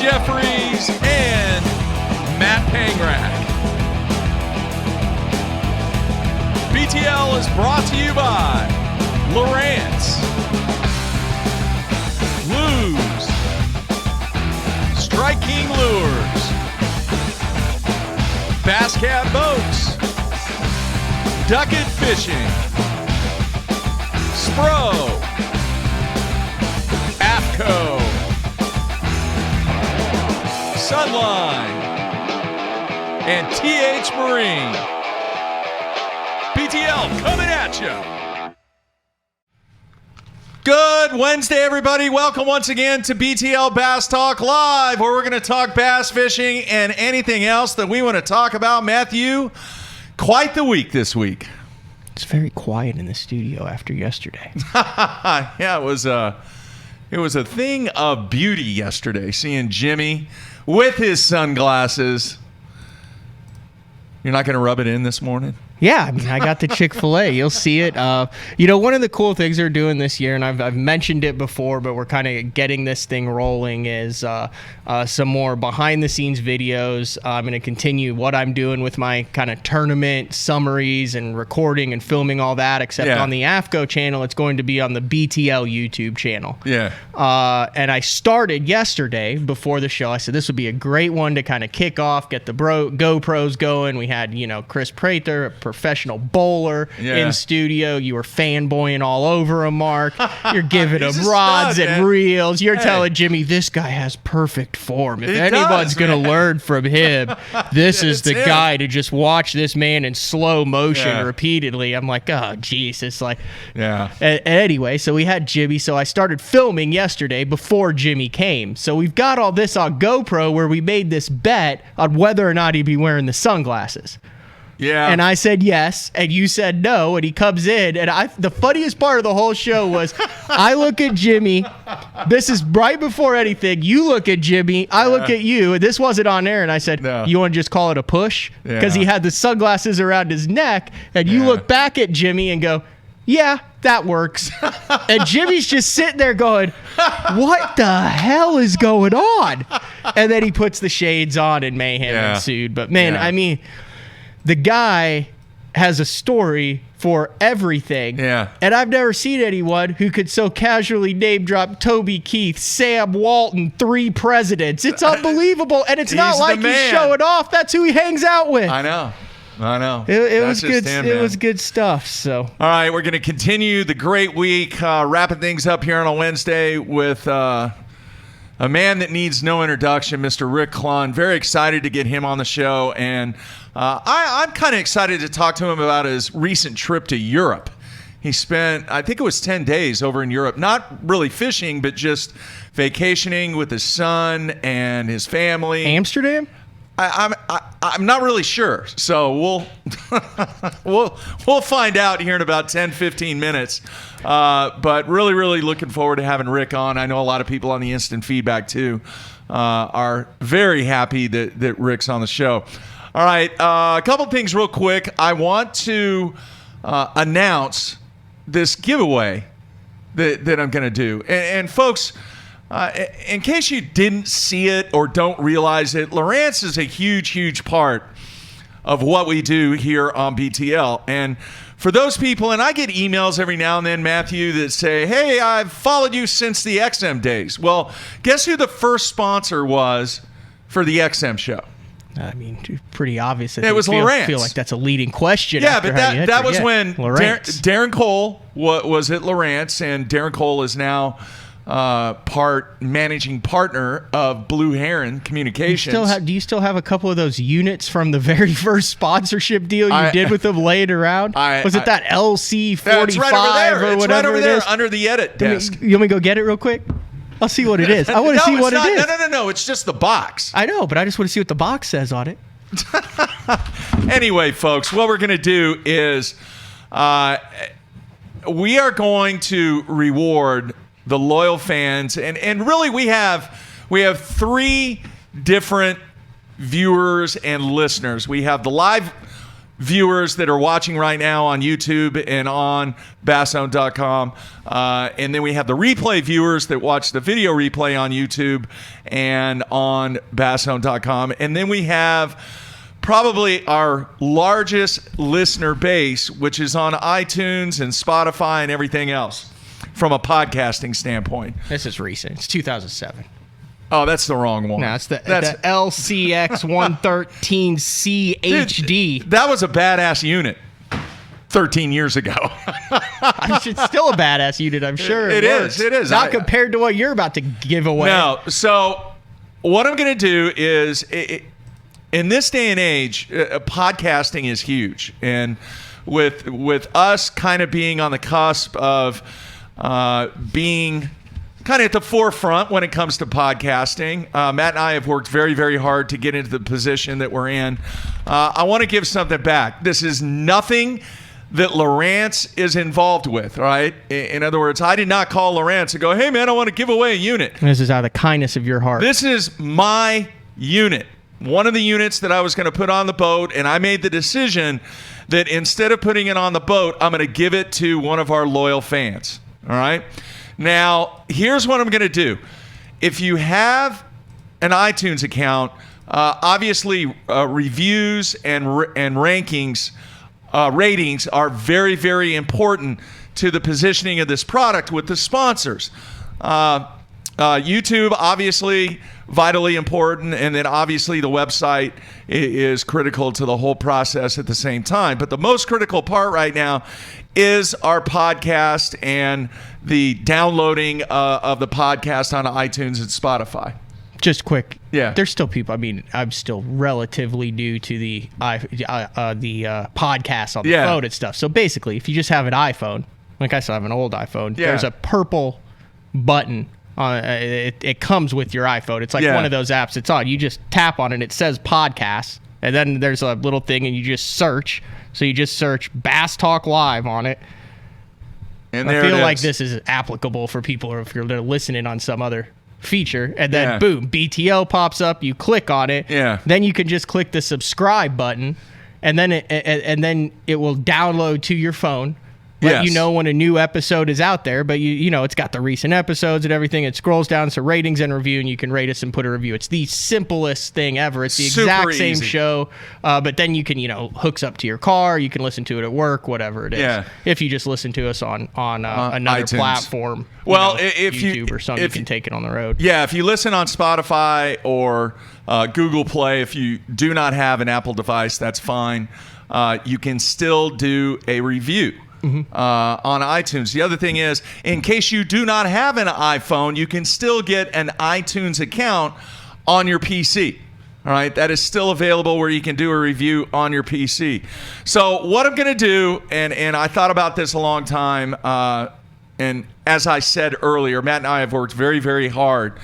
Jeffries, and Matt Pangrak. BTL is brought to you by Lowrance, Flw, Strike King Lures, Bass Cat Boats, Ducket Fishing, Spro, AFCO, Sunline, and TH Marine. BTL coming at you. Good Wednesday, everybody. Welcome once again to BTL Bass Talk Live, where we're going to talk bass fishing and anything else that we want to talk about. Matthew, quite the week this week. It's very quiet in the studio after yesterday. Yeah, it was a thing of beauty yesterday, seeing Jimmy with his sunglasses. You're not going to rub it in this morning? Yeah, I mean, I got the Chick-fil-A. You'll see it. One of the cool things they're doing this year, and I've mentioned it before, but we're kind of getting this thing rolling, is some more behind-the-scenes videos. I'm going to continue what I'm doing with my kind of tournament summaries and recording and filming all that, except on the AFCO channel, it's going to be on the BTL YouTube channel. Yeah. And I started yesterday before the show. I said this would be a great one to kind of kick off, get the GoPros going. We had, Chris Prather, a professional bowler in studio. You were fanboying all over him, Mark. You're giving him rods and reels. You're telling Jimmy, this guy has perfect form. If anyone's going to learn from him, this is the guy to just watch this man in slow motion repeatedly. I'm like, oh, geez. It's like, anyway, so we had Jimmy. So I started filming yesterday before Jimmy came. So we've got all this on GoPro where we made this bet on whether or not he'd be wearing the sunglasses. Yeah. And I said yes, and you said no, and he comes in, and the funniest part of the whole show was I look at Jimmy, this is right before anything, you look at Jimmy, I look at you, and this wasn't on air, and I said, you want to just call it a push? Because he had the sunglasses around his neck, and you look back at Jimmy and go, yeah, that works. And Jimmy's just sitting there going, what the hell is going on? And then he puts the shades on, and mayhem ensued. But man, I mean, the guy has a story for everything. Yeah. And I've never seen anyone who could so casually name drop Toby Keith, Sam Walton, 3 presidents. It's unbelievable. And it's not like he's showing off. That's who he hangs out with. I know. It was good. It was good stuff. So, all right, we're going to continue the great week, wrapping things up here on a Wednesday with a man that needs no introduction, Mr. Rick Clunn. Very excited to get him on the show, and I'm kind of excited to talk to him about his recent trip to Europe. He spent, I think it was 10 days over in Europe, not really fishing, but just vacationing with his son and his family. Amsterdam? I'm not really sure, so we'll find out here in about 10-15 minutes. But really looking forward to having Rick on. I know a lot of people on the instant feedback too are very happy that Rick's on the show. All right, a couple things real quick. I want to announce this giveaway that I'm going to do, and folks. In case you didn't see it or don't realize it, Lowrance is a huge part of what we do here on BTL. And for those people, and I get emails every now and then, Matthew, that say, hey, I've followed you since the XM days. Well, guess who the first sponsor was for the XM show? I mean, pretty obvious. It was Lowrance. I feel like that's a leading question. Yeah, but that was when Darren Cole was at Lowrance, and Darren Cole is now managing partner of Blue Heron Communications. Do you still have a couple of those units from the very first sponsorship deal you did with them laying around? Was it that LC 45 it's right over there. or whatever? It's right over there is? Under the edit desk. You want me to go get it real quick? I'll see what it is. I want to see what it is. No. It's just the box. I know, but I just want to see what the box says on it. Anyway, folks, what we're going to do is we are going to reward the loyal fans, and really we have 3 different viewers and listeners. We have the live viewers that are watching right now on YouTube and on basshunter.com. And then we have the replay viewers that watch the video replay on YouTube and on basshunter.com. And then we have probably our largest listener base, which is on iTunes and Spotify and everything else from a podcasting standpoint. This is recent. It's 2007. Oh, that's the wrong one. No, it's the LCX 113C HD. That was a badass unit 13 years ago. It's still a badass unit, I'm sure. It is. Not compared to what you're about to give away. No. So what I'm going to do is, in this day and age, podcasting is huge. And with us kind of being on the cusp of being kind of at the forefront when it comes to podcasting. Matt and I have worked very, very hard to get into the position that we're in. I want to give something back. This is nothing that Lowrance is involved with, right? In other words, I did not call Lowrance and go, hey, man, I want to give away a unit. This is out of the kindness of your heart. This is my unit. One of the units that I was going to put on the boat, and I made the decision that instead of putting it on the boat, I'm going to give it to one of our loyal fans, all right? Now, here's what I'm going to do. If you have an iTunes account, obviously reviews and rankings, ratings are very, very important to the positioning of this product with the sponsors. YouTube, obviously, vitally important, and then obviously the website is critical to the whole process at the same time. But the most critical part right now is our podcast and the downloading of the podcast on iTunes and Spotify. Just quick. Yeah. There's still people. I mean, I'm still relatively new to the podcast on the phone and stuff. So basically, if you just have an iPhone, like I still have an old iPhone, there's a purple button. It comes with your iPhone. It's like one of those apps it's on. You just tap on it. It says podcast. And then there's a little thing and you just search. So you just search Bass Talk Live on it. And I feel like this is applicable for people or if you're listening on some other feature. And then boom, BTL pops up. You click on it. Yeah. Then you can just click the subscribe button. And then it will download to your phone. Let you know when a new episode is out there, but you know it's got the recent episodes and everything. It scrolls down to ratings and review, and you can rate us and put a review. It's the simplest thing ever. It's the exact same show, but then you can hooks up to your car. You can listen to it at work, whatever it is. Yeah. If you just listen to us on another iTunes platform, well, if YouTube or something, you can take it on the road. Yeah, if you listen on Spotify or Google Play, if you do not have an Apple device, that's fine. You can still do a review. On iTunes. The other thing is, in case you do not have an iPhone, you can still get an iTunes account on your PC. All right, that is still available where you can do a review on your PC. So what I'm going to do, and I thought about this a long time, and as I said earlier, Matt and I have worked very, very hard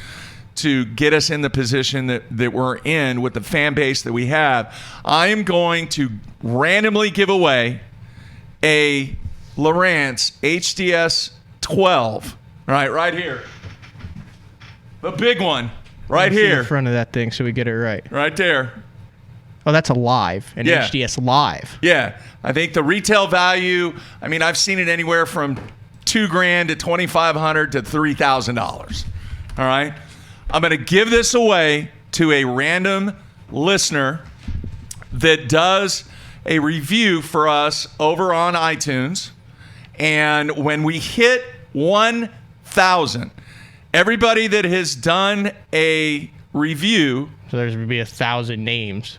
to get us in the position that we're in with the fan base that we have. I am going to randomly give away a Lowrance HDS 12, right here. The big one, right here. In front of that thing so we get it right. Right there. Oh, that's a live, an HDS live. Yeah, I think the retail value, I mean, I've seen it anywhere from $2,000 to $2,500 to $3,000. All right? I'm going to give this away to a random listener that does a review for us over on iTunes. And when we hit 1,000, everybody that has done a review. So there's going to be 1,000 names.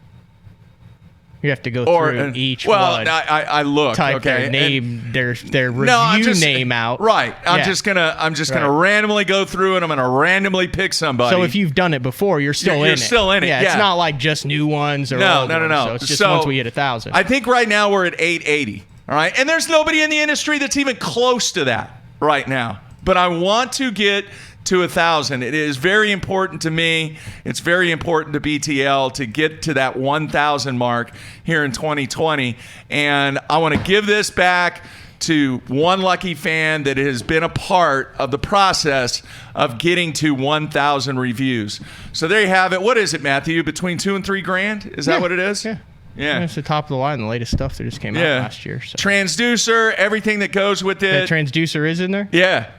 You have to go through each one. Well, I look. Type their name, their review name out. Right. I'm just gonna randomly go through and I'm gonna randomly pick somebody. So if you've done it before, you're still in it. You're still in it. Yeah. It's not like just new ones or old ones. So it's just once we hit 1,000. I think right now we're at 880. All right. And there's nobody in the industry that's even close to that right now. But I want to get to 1,000. It is very important to me. It's very important to BTL to get to that 1,000 mark here in 2020. And I want to give this back to one lucky fan that has been a part of the process of getting to 1,000 reviews. So there you have it. What is it, Matthew? Between $2,000 and $3,000? Is that what it is? Yeah. Yeah. It's the top of the line, the latest stuff that just came out last year. So. Transducer, everything that goes with it. The transducer is in there? Yeah.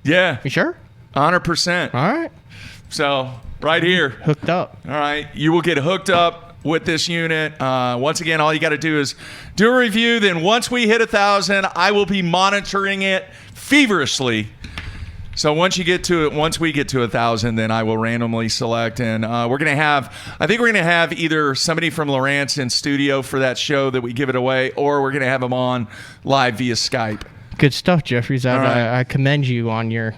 Yeah. You sure? 100%. All right. So, right here. Hooked up. All right. You will get hooked up with this unit. Once again, all you got to do is do a review. Then once we hit 1,000, I will be monitoring it feverishly. So once we get to 1,000, then I will randomly select, and I think we're gonna have either somebody from Lowrance in studio for that show that we give it away, or we're gonna have them on live via Skype. Good stuff, Jeffries. right. I commend you on your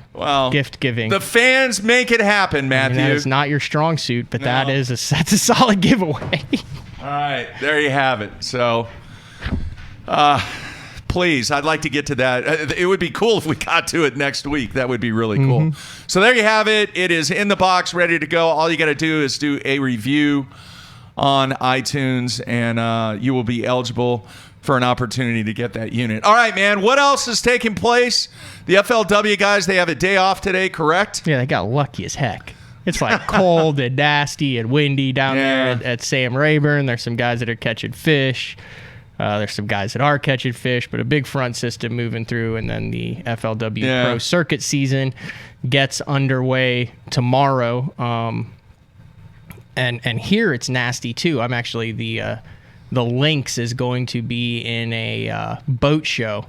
gift giving. The fans make it happen, Matthew. That is not your strong suit, but No. that's a solid giveaway. All right, there you have it. So, please, I'd like to get to that. It would be cool if we got to it next week. That would be really cool. So there you have it. It is in the box, ready to go. All you got to do is do a review on iTunes, and you will be eligible for an opportunity to get that unit. All right, man. What else is taking place? The FLW guys, they have a day off today, correct? Yeah, they got lucky as heck. It's like cold and nasty and windy down there at Sam Rayburn. There's some guys that are catching fish. There's some guys that are catching fish, but a big front system moving through, and then the FLW Pro Circuit season gets underway tomorrow. And here it's nasty too. I'm actually the Lynx is going to be in a boat show.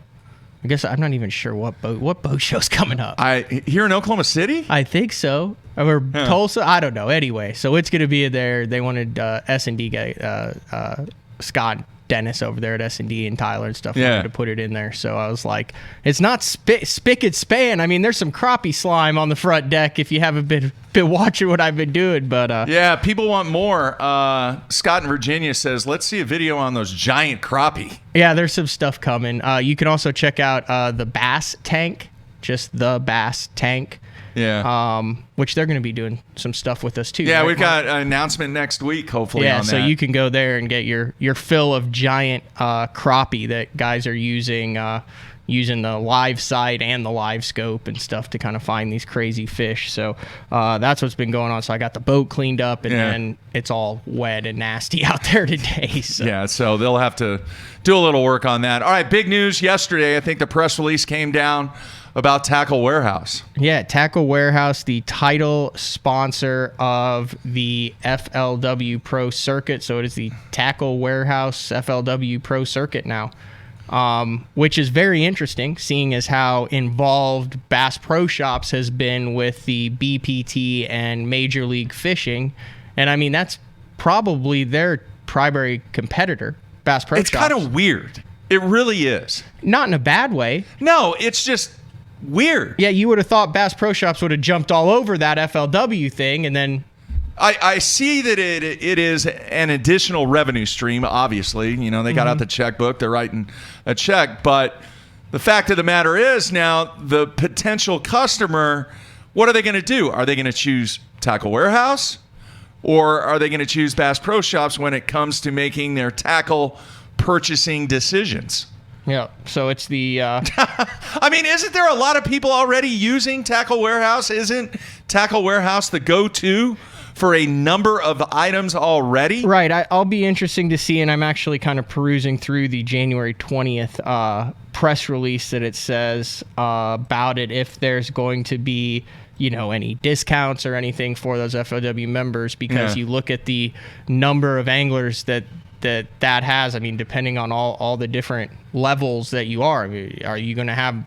I guess I'm not even sure what boat show's coming up. Here in Oklahoma City? I think so. Or Tulsa? I don't know. Anyway, so it's going to be there. They wanted S&D guy, Scott Dennis over there at S&D and Tyler and stuff to put it in there. So I was like, it's not spick and span. I mean, there's some crappie slime on the front deck if you haven't been watching what I've been doing. But yeah, people want more. Scott in Virginia says, let's see a video on those giant crappie. Yeah, there's some stuff coming. You can also check out the Bass Tank, just the Bass Tank. Yeah. Which they're going to be doing some stuff with us too. Yeah, right, we've got an announcement next week, hopefully. Yeah, on so that. you can go there and get your fill of giant crappie that guys are using the live sight and the live scope and stuff to kind of find these crazy fish. So that's what's been going on. So I got the boat cleaned up, and then it's all wet and nasty out there today. So. Yeah, so they'll have to do a little work on that. All right, big news yesterday. I think the press release came down about Tackle Warehouse. Yeah, Tackle Warehouse, the title sponsor of the FLW Pro Circuit. So it is the Tackle Warehouse FLW Pro Circuit now, which is very interesting, seeing as how involved Bass Pro Shops has been with the BPT and Major League Fishing. And, I mean, that's probably their primary competitor, Bass Pro Shops. It's kind of weird. It really is. Not in a bad way. No, it's just weird. Yeah, you would have thought Bass Pro Shops would have jumped all over that FLW thing, and then I see that it is an additional revenue stream, obviously. You know, they got out the checkbook, they're writing a check, but the fact of the matter is now the potential customer, what are they going to do? Are they going to choose Tackle Warehouse, or are they going to choose Bass Pro Shops when it comes to making their tackle purchasing decisions? yeah, so it's the I mean, isn't there a lot of people already using Tackle Warehouse? Isn't Tackle Warehouse the go-to for a number of items already? right. I'll be interesting to see, and I'm actually kind of perusing through the January 20th press release that it says about it, if there's going to be, you know, any discounts or anything for those FOW members, because you look at the number of anglers that has. I mean, depending on all the different levels that you are. I mean, are you going to have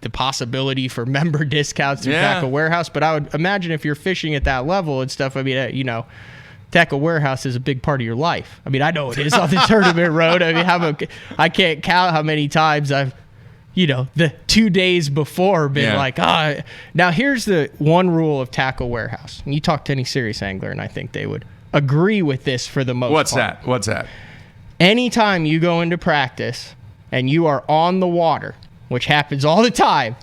the possibility for member discounts through Tackle Warehouse? But I would imagine if you're fishing at that level and stuff, I mean, you know, Tackle Warehouse is a big part of your life. I mean, I know it is on the tournament road. I mean, I can't count how many times I've, you know, the 2 days before been like, now here's the one rule of Tackle Warehouse. And you talk to any serious angler, and I think they would agree with this for the most part. What's that? Anytime you go into practice and you are on the water, which happens all the time,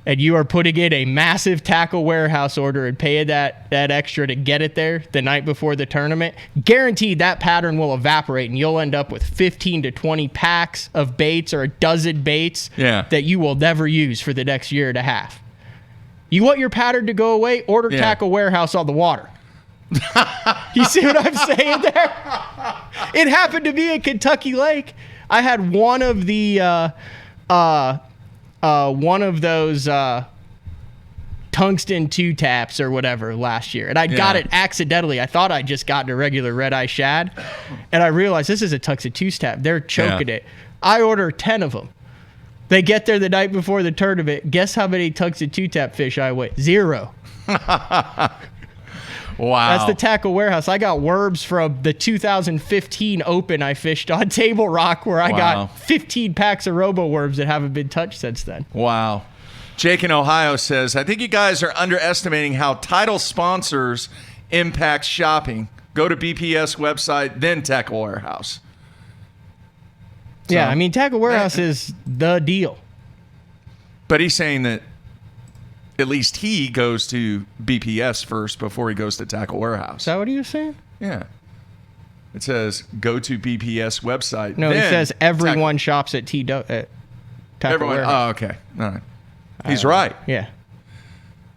and you are putting in a massive Tackle Warehouse order and paying that extra to get it there the night before the tournament, guaranteed that pattern will evaporate, and you'll end up with 15 to 20 packs of baits or a dozen baits that you will never use for the next year and a half. You want your pattern to go away? Order Tackle Warehouse on the water. You see what I'm saying there? It happened to me at Kentucky Lake. I had one of those tungsten 2-taps or whatever last year, and I got it accidentally. I thought I just gotten a regular red-eye shad, and I realized this is a tungsten 2-tap. They're choking it. I order 10 of them. They get there the night before the tournament. Guess how many tungsten 2-tap fish I weigh? 0. Wow. That's the Tackle Warehouse. I got worms from the 2015 Open I fished on Table Rock, where I got 15 packs of robo worms that haven't been touched since then. Wow. Jake in Ohio says, I think you guys are underestimating how title sponsors impact shopping. Go to BPS website, then Tackle Warehouse. So, yeah, I mean, Tackle Warehouse is the deal. But he's saying that at least he goes to BPS first before he goes to Tackle Warehouse. Is that what he was saying? Yeah. It says, go to BPS website. No, it says everyone shops at Tackle Warehouse. Oh, okay. All right. He's right. Yeah.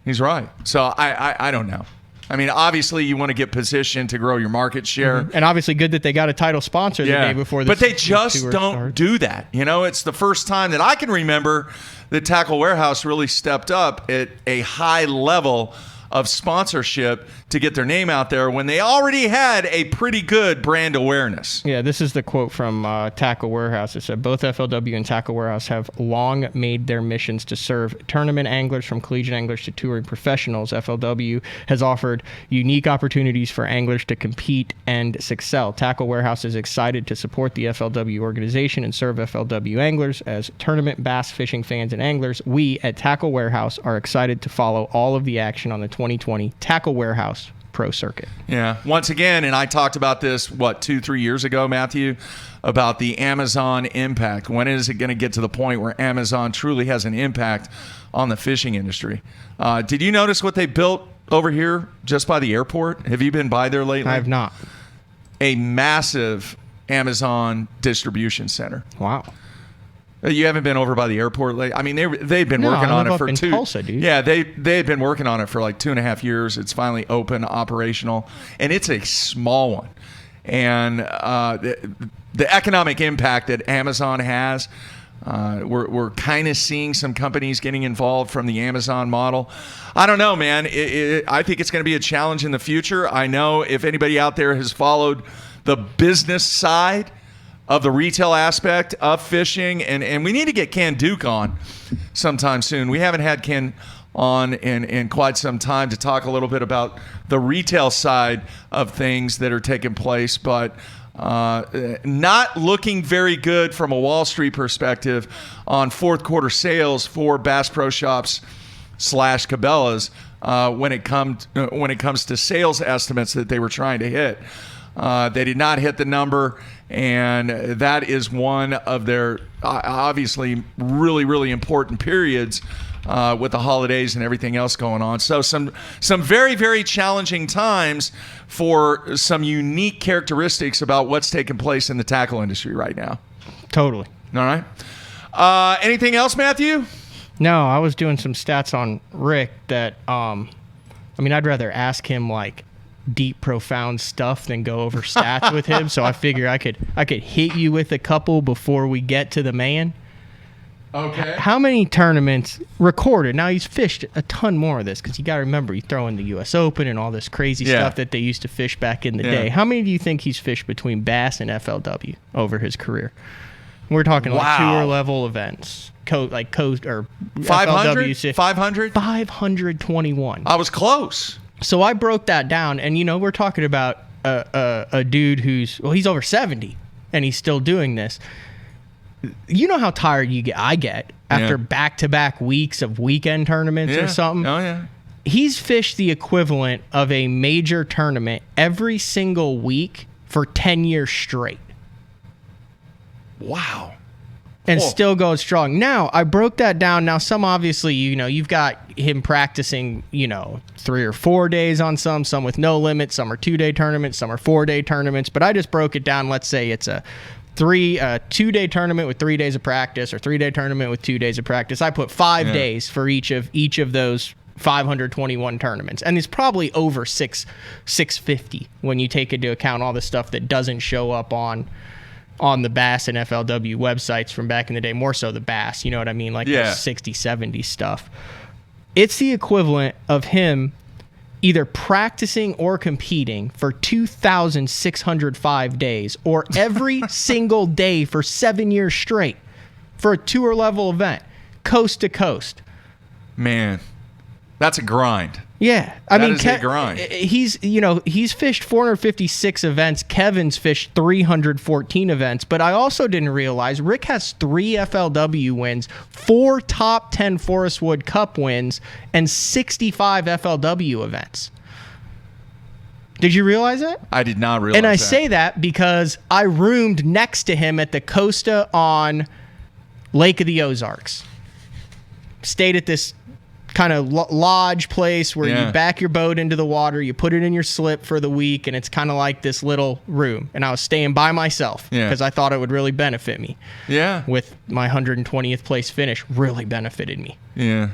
He's right. So I don't know. I mean, obviously, you want to get positioned to grow your market share. And obviously good that they got a title sponsor the day before this. But they just don't do that. You know, it's the first time that I can remember that Tackle Warehouse really stepped up at a high level of sponsorship to get their name out there when they already had a pretty good brand awareness. Yeah, this is the quote from Tackle Warehouse. It said, both FLW and Tackle Warehouse have long made their missions to serve tournament anglers from collegiate anglers to touring professionals. FLW has offered unique opportunities for anglers to compete and excel. Tackle Warehouse is excited to support the FLW organization and serve FLW anglers. As tournament bass fishing fans and anglers, we at Tackle Warehouse are excited to follow all of the action on the 2020 Tackle Warehouse Pro Circuit. Yeah. Once again, and I talked about this, 2-3 years ago, Matthew, about the Amazon impact. When is it going to get to the point where Amazon truly has an impact on the fishing industry? Did you notice what they built over here just by the airport? Have you been by there lately? I have not. A massive Amazon distribution center. Wow. You haven't been over by the airport lately? I mean, they've been working on it for in Tulsa, dude. Yeah, they've been working on it for like 2.5 years. It's finally open, operational, and it's a small one. And the economic impact that Amazon has, we're kind of seeing some companies getting involved from the Amazon model. I don't know, man. I think it's going to be a challenge in the future. I know if anybody out there has followed the business side of the retail aspect of fishing, and we need to get Ken Duke on sometime soon. We haven't had Ken on in quite some time to talk a little bit about the retail side of things that are taking place, but not looking very good from a Wall Street perspective on fourth quarter sales for Bass Pro Shops / Cabela's when it comes to sales estimates that they were trying to hit. They did not hit the number, and that is one of their obviously really, really important periods with the holidays and everything else going on. So some very, very challenging times for some unique characteristics about what's taking place in the tackle industry right now. Totally. All right. Anything else, Matthew? No, I was doing some stats on Rick that, I'd rather ask him like deep, profound stuff than go over stats with him. So I figure I could hit you with a couple before we get to the man. Okay. How many tournaments recorded? Now, he's fished a ton more of this because you got to remember, you throw in the U.S. Open and all this crazy stuff that they used to fish back in the day. How many do you think he's fished between Bass and FLW over his career? We're talking like tour level events. Coast or 500? 500? 521. I was close. So I broke that down, and we're talking about a dude who's he's over 70, and he's still doing this. You know how tired I get after back-to-back weeks of weekend tournaments or something? Oh, yeah. He's fished the equivalent of a major tournament every single week for 10 years straight. Wow. And still going strong. Now, I broke that down. Now, some obviously, you've got him practicing, 3 or 4 days on some with no limit. Some are 2-day tournaments, some are 4-day tournaments. But I just broke it down. Let's say it's a 2-day tournament with 3 days of practice, or 3-day tournament with 2 days of practice. I put 5 days for each of those 521 tournaments, and it's probably over 650 when you take into account all the stuff that doesn't show up on the Bass and FLW websites from back in the day, more so the Bass, you know what I mean? Like the 60, 70 stuff. It's the equivalent of him either practicing or competing for 2,605 days, or every single day for 7 years straight for a tour level event, coast to coast. Man, that's a grind. Yeah, I mean, that is a grind. He's fished 456 events. Kevin's fished 314 events. But I also didn't realize Rick has 3 FLW wins, 4 top 10 Forest Wood Cup wins, and 65 FLW events. Did you realize that? I did not realize that. And I say that because I roomed next to him at the Costa on Lake of the Ozarks. Stayed at this kind of lodge place where you back your boat into the water, you put it in your slip for the week, and it's kind of like this little room. And I was staying by myself because I thought it would really benefit me. Yeah. With my 120th place finish, really benefited me. Yeah.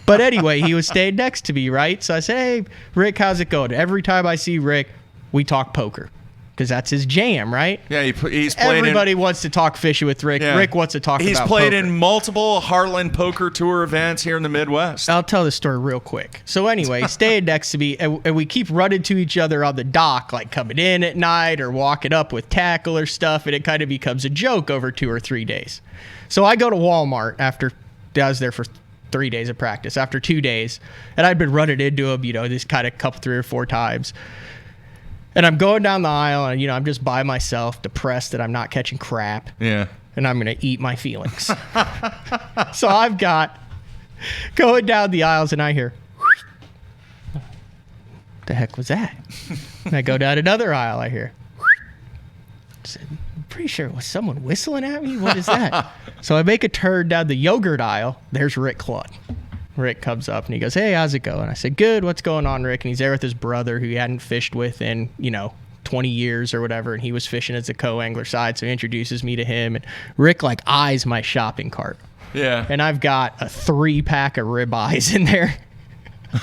But anyway, he was staying next to me, right? So I said, hey, Rick, how's it going? Every time I see Rick, we talk poker. Because that's his jam, right? Yeah, he's played. Everybody wants to talk fishing with Rick. Yeah. Rick wants to talk about poker. He's played in multiple Heartland Poker Tour events here in the Midwest. I'll tell the story real quick. So anyway, he stayed next to me, and we keep running to each other on the dock, like coming in at night or walking up with tackle or stuff, and it kind of becomes a joke over 2 or 3 days. So I go to Walmart after I was there for 3 days of practice. After 2 days, and I'd been running into him, this kind of couple 3 or 4 times. And I'm going down the aisle, and, I'm just by myself, depressed that I'm not catching crap. Yeah. And I'm going to eat my feelings. So I've got going down the aisles, and I hear, what the heck was that? And I go down another aisle, I hear, I said, I'm pretty sure it was someone whistling at me. What is that? So I make a turn down the yogurt aisle. There's Rick Clunn. Rick comes up and he goes, hey, how's it going? I said, good. What's going on, Rick? And he's there with his brother who he hadn't fished with in, 20 years or whatever. And he was fishing as a co-angler side. So he introduces me to him. And Rick eyes my shopping cart. Yeah. And I've got a 3-pack of ribeyes in there.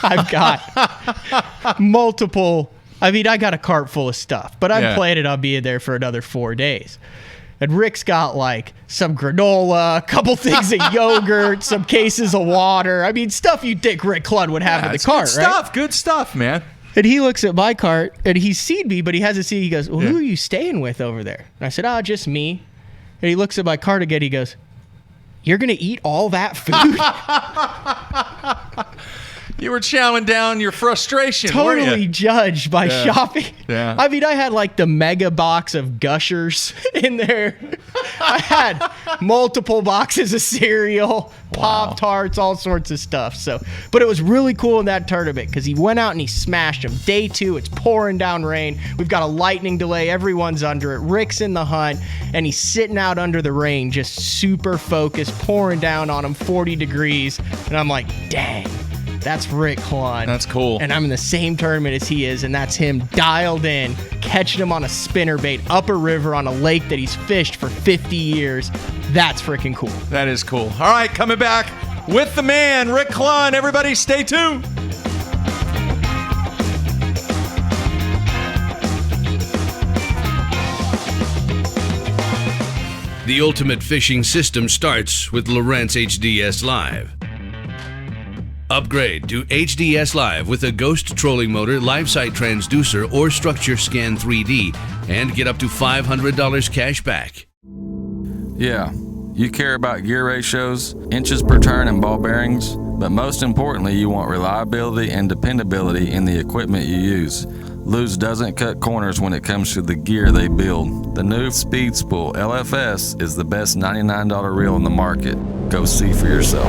I've got multiple. I got a cart full of stuff. But I'm planning on being there for another 4 days. And Rick's got some granola, a couple things of yogurt, some cases of water. Stuff you'd think Rick Clunn would have in the cart, right? Good stuff, man. And he looks at my cart, and he's seen me, but he hasn't seen. He goes, well, who are you staying with over there? And I said, just me. And he looks at my cart again. He goes, you're going to eat all that food? You were chowing down your frustration. Totally judged by shopping. Yeah. I had the mega box of Gushers in there. I had multiple boxes of cereal, Pop-Tarts, all sorts of stuff. But it was really cool in that tournament because he went out and he smashed them. Day 2, it's pouring down rain. We've got a lightning delay. Everyone's under it. Rick's in the hunt, and he's sitting out under the rain, just super focused, pouring down on him, 40 degrees. And I'm like, dang. That's Rick Clunn. That's cool. And I'm in the same tournament as he is, and that's him dialed in, catching him on a spinnerbait up a river on a lake that he's fished for 50 years. That's freaking cool. That is cool. All right, coming back with the man, Rick Clunn. Everybody stay tuned. The ultimate fishing system starts with Lowrance HDS Live. Upgrade to HDS Live with a Ghost trolling motor, live sight transducer, or Structure Scan 3D, and get up to $500 cash back. Yeah, you care about gear ratios, inches per turn, and ball bearings, but most importantly, you want reliability and dependability in the equipment you use. Lew's doesn't cut corners when it comes to the gear they build. The new Speed Spool LFS is the best $99 reel in the market. Go see for yourself.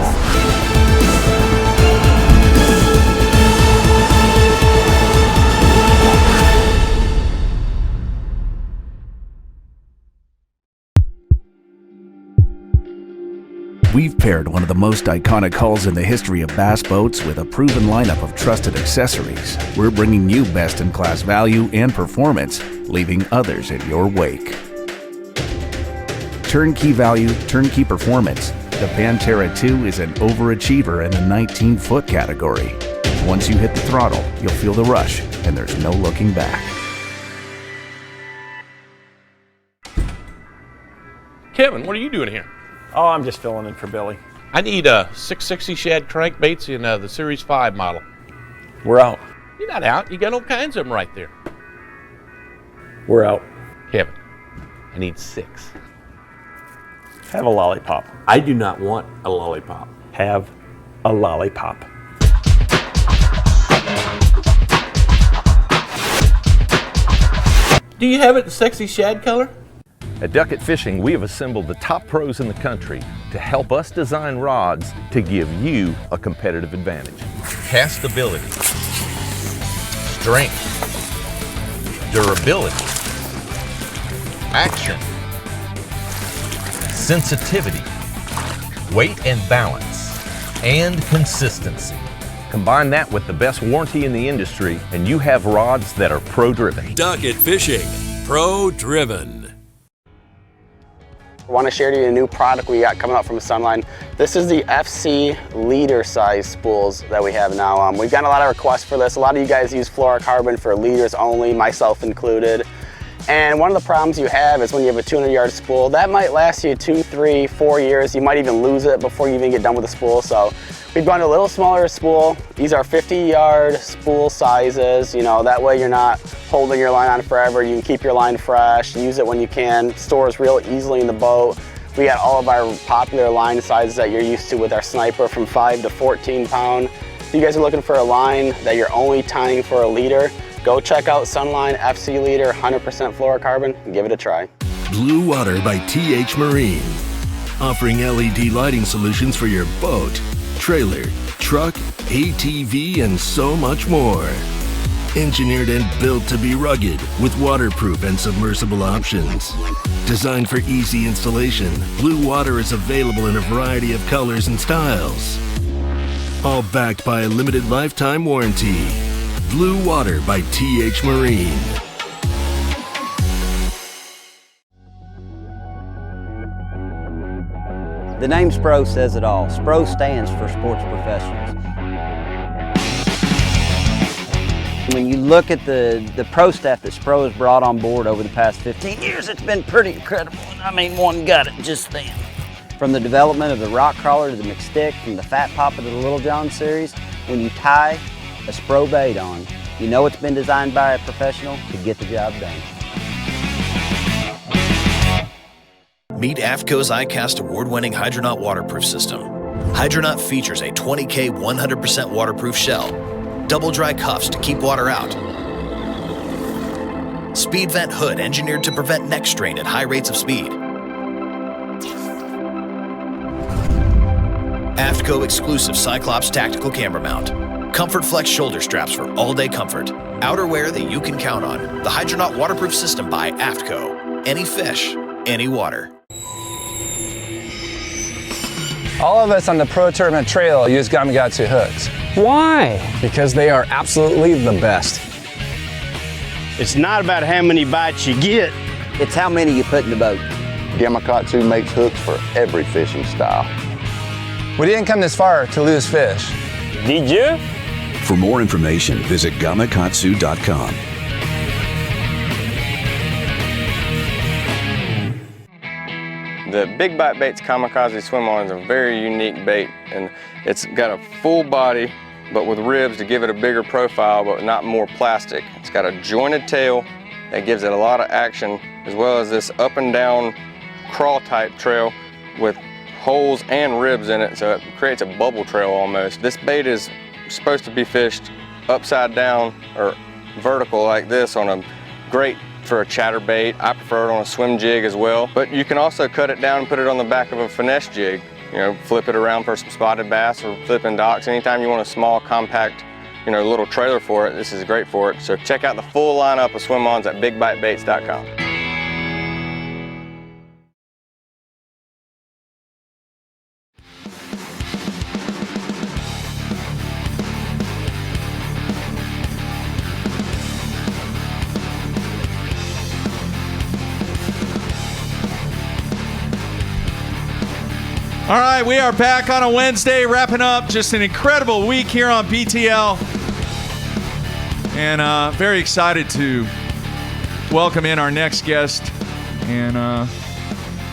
We've paired one of the most iconic hulls in the history of bass boats with a proven lineup of trusted accessories. We're bringing you best-in-class value and performance, leaving others in your wake. Turnkey value, turnkey performance. The Pantera 2 is an overachiever in the 19-foot category. Once you hit the throttle, you'll feel the rush, and there's no looking back. Kevin, what are you doing here? Oh, I'm just filling in for Billy. I need a 660 Shad Crankbaits in the Series 5 model. We're out. You're not out. You got all kinds of them right there. We're out. Kevin, I need 6. Have a lollipop. I do not want a lollipop. Have a lollipop. Do you have it the sexy shad color? At Duckett Fishing, we have assembled the top pros in the country to help us design rods to give you a competitive advantage. Castability, strength, durability, action, sensitivity, weight and balance, and consistency. Combine that with the best warranty in the industry, and you have rods that are pro-driven. Duckett Fishing, pro-driven. I want to share with you a new product we got coming out from Sunline. This is the FC leader size spools that we have now. We've gotten a lot of requests for this. A lot of you guys use fluorocarbon for leaders only, myself included. And one of the problems you have is when you have a 200-yard spool, that might last you 2, 3, 4 years. You might even lose it before you even get done with the spool. So we've gone to a little smaller spool. These are 50-yard spool sizes. You know, that way you're not holding your line on forever. You can keep your line fresh, use it when you can, stores real easily in the boat. We got all of our popular line sizes that you're used to with our Sniper from 5 to 14 pound. If you guys are looking for a line that you're only tying for a leader, go check out Sunline FC Leader 100% fluorocarbon and give it a try. Blue Water by TH Marine, offering LED lighting solutions for your boat, trailer, truck, ATV, and so much more. Engineered and built to be rugged with waterproof and submersible options. Designed for easy installation, Blue Water is available in a variety of colors and styles. All backed by a limited lifetime warranty. Blue Water by TH Marine. The name Spro says it all. Spro stands for Sports Professionals. When you look at the pro staff that Spro has brought on board over the past 15 years, it's been pretty incredible. I mean, one got it just then. From the development of the Rock Crawler to the McStick, from the Fat Papa to the Little John series, when you tie a Spro bait on, you know it's been designed by a professional to get the job done. Meet AFTCO's iCast award-winning Hydronaut waterproof system. Hydronaut features a 20K 100% waterproof shell, double dry cuffs to keep water out, speed vent hood engineered to prevent neck strain at high rates of speed, AFTCO exclusive Cyclops tactical camera mount, Comfort Flex shoulder straps for all-day comfort, outerwear that you can count on. The Hydronaut waterproof system by AFTCO. Any fish, any water. All of us on the Pro Tournament Trail use Kamikaze hooks. Why? Because they are absolutely the best. It's not about how many bites you get. It's how many you put in the boat. Kamikaze makes hooks for every fishing style. We didn't come this far to lose fish. Did you? For more information, visit Kamikaze.com. The Big Bite Baits Kamikaze swim on is a very unique bait, and it's got a full body but with ribs to give it a bigger profile but not more plastic. It's got a jointed tail that gives it a lot of action, as well as this up and down crawl type trail with holes and ribs in it, so it creates a bubble trail almost. This bait is supposed to be fished upside down or vertical like this on a grate for a chatterbait. I prefer it on a swim jig as well, but you can also cut it down and put it on the back of a finesse jig. You know, flip it around for some spotted bass or flipping docks. Anytime you want a small, compact, you know, little trailer for it, this is great for it. So check out the full lineup of swim-ons at bigbitebaits.com. All right, we are back on a Wednesday, wrapping up just an incredible week here on BTL. And very excited to welcome in our next guest. And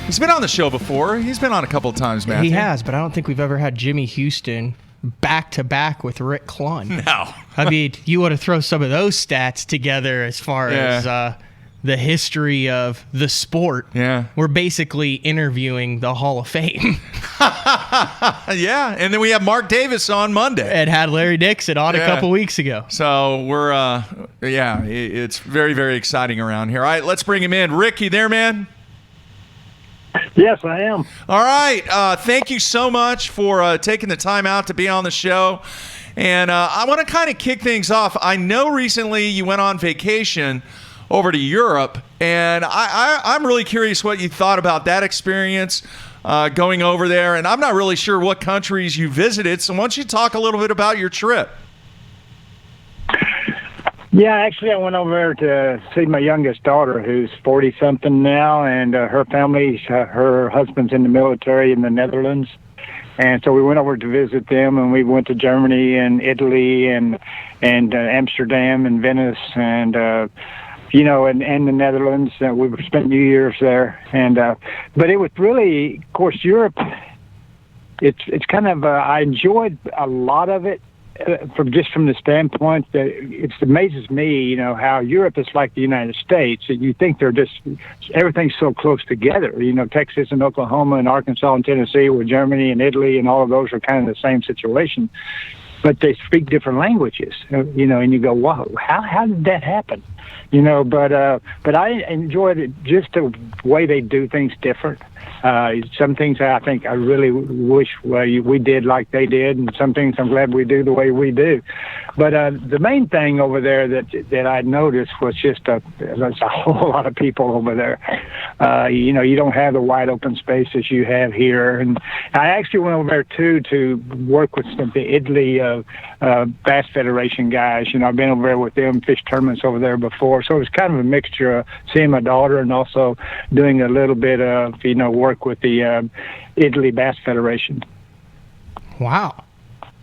he's been on the show before. He's been on a couple of times, Matthew. He has, but I don't think we've ever had Jimmy Houston back-to-back with Rick Clunn. No. I mean, you want to throw some of those stats together as far as the history of the sport. Yeah. We're basically interviewing the Hall of Fame. Yeah, and then we have Mark Davis on Monday. And had Larry Dixon on a couple weeks ago. So we're, it's very, very exciting around here. All right, let's bring him in. Rick, you there, man? Yes, I am. All right. Thank you so much for taking the time out to be on the show. And I want to kind of kick things off. I know recently you went on vacation over to Europe, and I'm really curious what you thought about that experience going over there. And I'm not really sure what countries you visited, so why don't you talk a little bit about your trip? Yeah, actually, I went over there to see my youngest daughter, who's 40-something now, and her family, her husband's in the military in the Netherlands. And so we went over to visit them, and we went to Germany and Italy and Amsterdam and Venice and and the Netherlands. We spent New Year's there, and but it was really, of course, Europe. It's kind of I enjoyed a lot of it from the standpoint that it amazes me, how Europe is like the United States. You think they're just everything's so close together. Texas and Oklahoma and Arkansas and Tennessee, with Germany and Italy and all of those are kind of the same situation, but they speak different languages. And you go, wow, how did that happen? But I enjoyed it, just the way they do things different. Some things I think I really wish we did like they did, and some things I'm glad we do the way we do. But the main thing over there that I noticed was just there's a whole lot of people over there. You don't have the wide open spaces you have here. And I actually went over there too to work with the Italy Bass Federation guys. I've been over there with them, fish tournaments over there before. So it was kind of a mixture of seeing my daughter and also doing a little bit of, work with the Italy Bass Federation. Wow.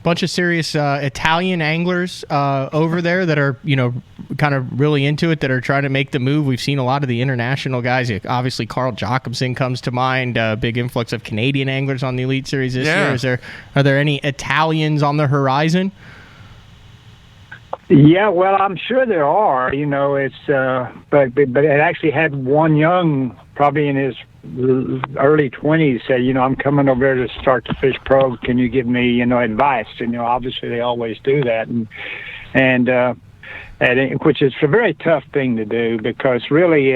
Bunch of serious Italian anglers over there that are, kind of really into it, that are trying to make the move. We've seen a lot of the international guys. Obviously, Carl Jacobson comes to mind. Big influx of Canadian anglers on the Elite Series this year. Are there any Italians on the horizon? Yeah, well, I'm sure there are. It's but it actually had one young, probably in his early 20s, said, I'm coming over there to start to fish pro. Can you give me, advice? And obviously they always do that, and which is a very tough thing to do, because really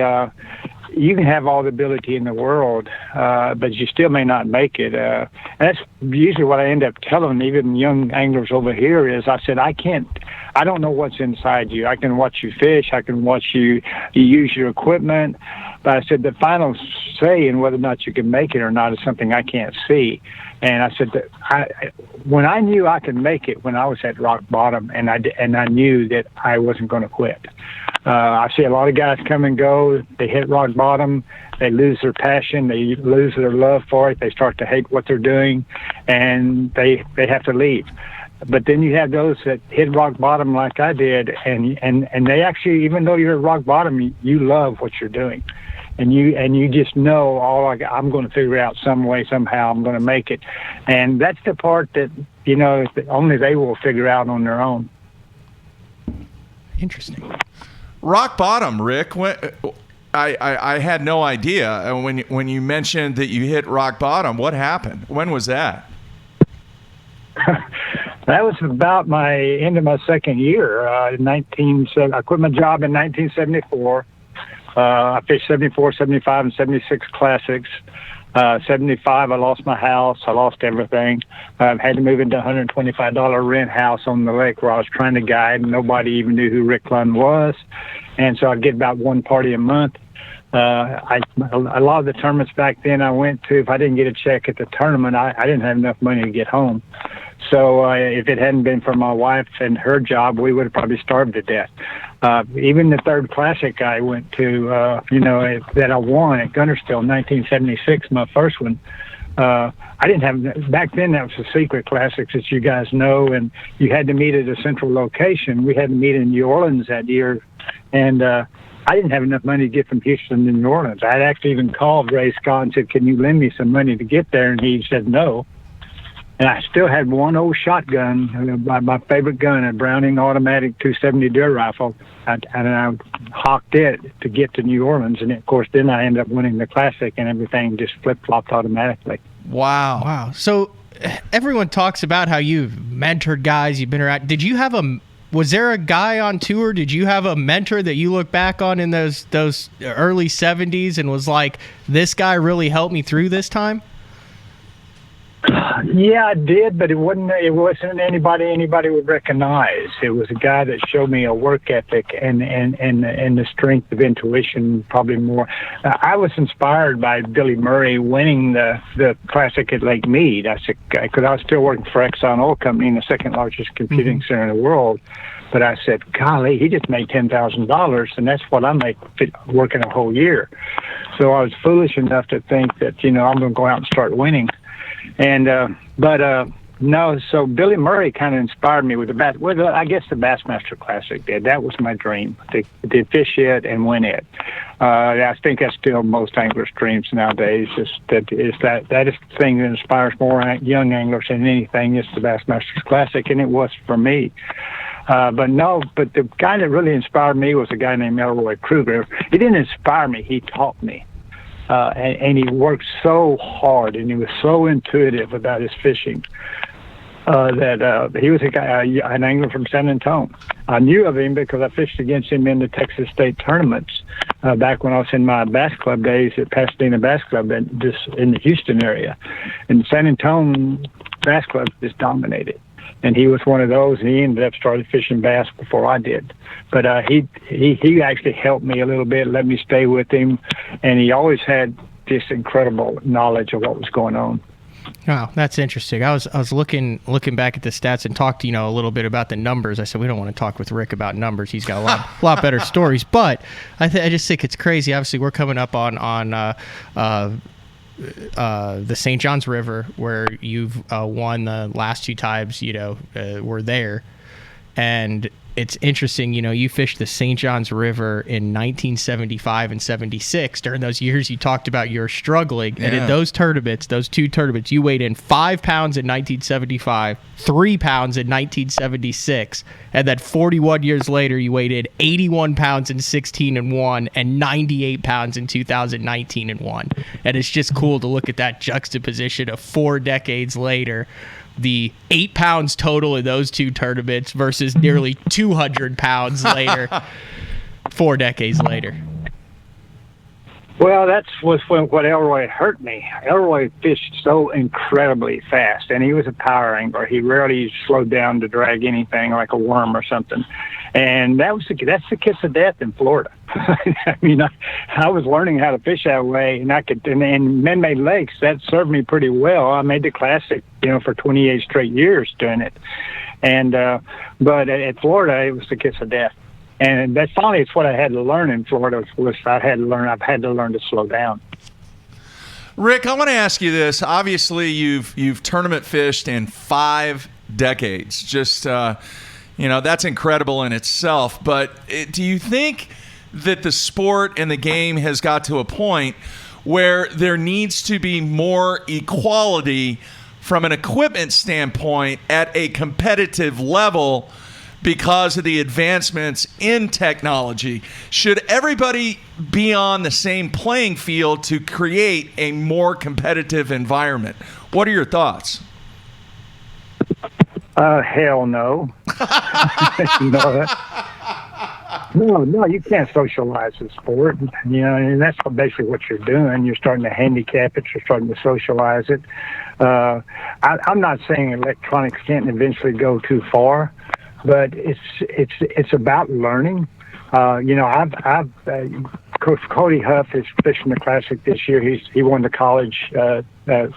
you can have all the ability in the world, but you still may not make it. And that's usually what I end up telling even young anglers over here is, I said, I don't know what's inside you. I can watch you fish. I can watch you use your equipment. But I said the final say in whether or not you can make it or not is something I can't see. And I said that when I knew I could make it, when I was at rock bottom, and I knew that I wasn't going to quit. I see a lot of guys come and go. They hit rock bottom. They lose their passion. They lose their love for it. They start to hate what they're doing, and they have to leave. But then you have those that hit rock bottom like I did, and they actually, even though you're at rock bottom, you love what you're doing. And you just know, I'm going to figure out some way, somehow I'm going to make it. And that's the part that, only they will figure out on their own. Interesting. Rock bottom, Rick. I had no idea. When you mentioned that you hit rock bottom, what happened? When was that? That was about my end of my second year. I quit my job in 1974. I fished 74, 75, and 76 classics. 75, I lost my house. I lost everything. Had to move into a $125 rent house on the lake where I was trying to guide, and nobody even knew who Rick Clunn was. And so I'd get about one party a month. A lot of the tournaments back then I went to, if I didn't get a check at the tournament, I didn't have enough money to get home. So if it hadn't been for my wife and her job, we would have probably starved to death. Even the third classic I went to, that I won at Guntersville in 1976, my first one, I didn't have, back then that was the secret classics, as you guys know, and you had to meet at a central location. We had to meet in New Orleans that year, and I didn't have enough money to get from Houston to New Orleans. I had actually even called Ray Scott and said, can you lend me some money to get there? And he said no. And I still had one old shotgun, my favorite gun, a Browning automatic 270 deer rifle, and I hawked it to get to New Orleans. And, of course, then I ended up winning the Classic, and everything just flip-flopped automatically. Wow. Wow. So everyone talks about how you've mentored guys, you've been around. Did you have was there a guy on tour? Did you have a mentor that you look back on in those early 70s and was like, this guy really helped me through this time? Yeah, I did, but it wasn't anybody would recognize. It was a guy that showed me a work ethic and the strength of intuition, probably more. I was inspired by Billy Murray winning the Classic at Lake Mead. I said, because I was still working for Exxon Oil Company, the second largest computing center in the world. But I said, golly, he just made $10,000, and that's what I make working a whole year. So I was foolish enough to think that, I'm going to go out and start winning. And no, so Billy Murray kind of inspired me with I guess the Bassmaster Classic did. That was my dream, to fish it and win it. I think that's still most anglers' dreams nowadays. That is the thing that inspires more young anglers than anything. It's the Bassmaster Classic, and it was for me. But the guy that really inspired me was a guy named Elroy Kruger. He didn't inspire me; he taught me. And he worked so hard, and he was so intuitive about his fishing that he was a guy, an angler from San Antonio. I knew of him because I fished against him in the Texas State tournaments back when I was in my bass club days at Pasadena Bass Club, just in the Houston area. And San Antonio Bass Club just dominated. And he was one of those, and he ended up starting fishing bass before I did. But he actually helped me a little bit, let me stay with him, and he always had this incredible knowledge of what was going on. Wow, that's interesting. I was looking back at the stats and talked a little bit about the numbers. I said we don't want to talk with Rick about numbers. He's got a lot better stories. But I just think it's crazy. Obviously, we're coming up on the St. Johns River, where you've won the last two times, were there. And it's interesting, you fished the St. Johns River in 1975 and 76. During those years, you talked about you're struggling. Yeah. And in those two tournaments, you weighed in 5 pounds in 1975, 3 pounds in 1976. And then 41 years later, you weighed in 81 pounds in 16 and 1 and 98 pounds in 2019 and 1. And it's just cool to look at that juxtaposition of 4 decades later, the 8 pounds total in those two tournaments versus nearly 200 pounds later, 4 decades later. Well, that was what Elroy hurt me. Elroy fished so incredibly fast, and he was a power angler. He rarely slowed down to drag anything like a worm or something. And that's the kiss of death in Florida. I mean, I was learning how to fish that way, and and man-made lakes, that served me pretty well. I made the Classic, for 28 straight years doing it. And but at Florida, it was the kiss of death. And that's finally it's what I had to learn in Florida was I've had to learn to slow down. Rick, I want to ask you this. Obviously, you've tournament fished in 5 decades. Just that's incredible in itself. But do you think that the sport and the game has got to a point where there needs to be more equality from an equipment standpoint at a competitive level because of the advancements in technology? Should everybody be on the same playing field to create a more competitive environment? What are your thoughts? Hell no. No, you can't socialize the sport. And that's basically what you're doing. You're starting to handicap it. You're starting to socialize it. I'm not saying electronics can't eventually go too far, but it's about learning. I've Coach Cody Huff is fishing the Classic this year. He won the college, last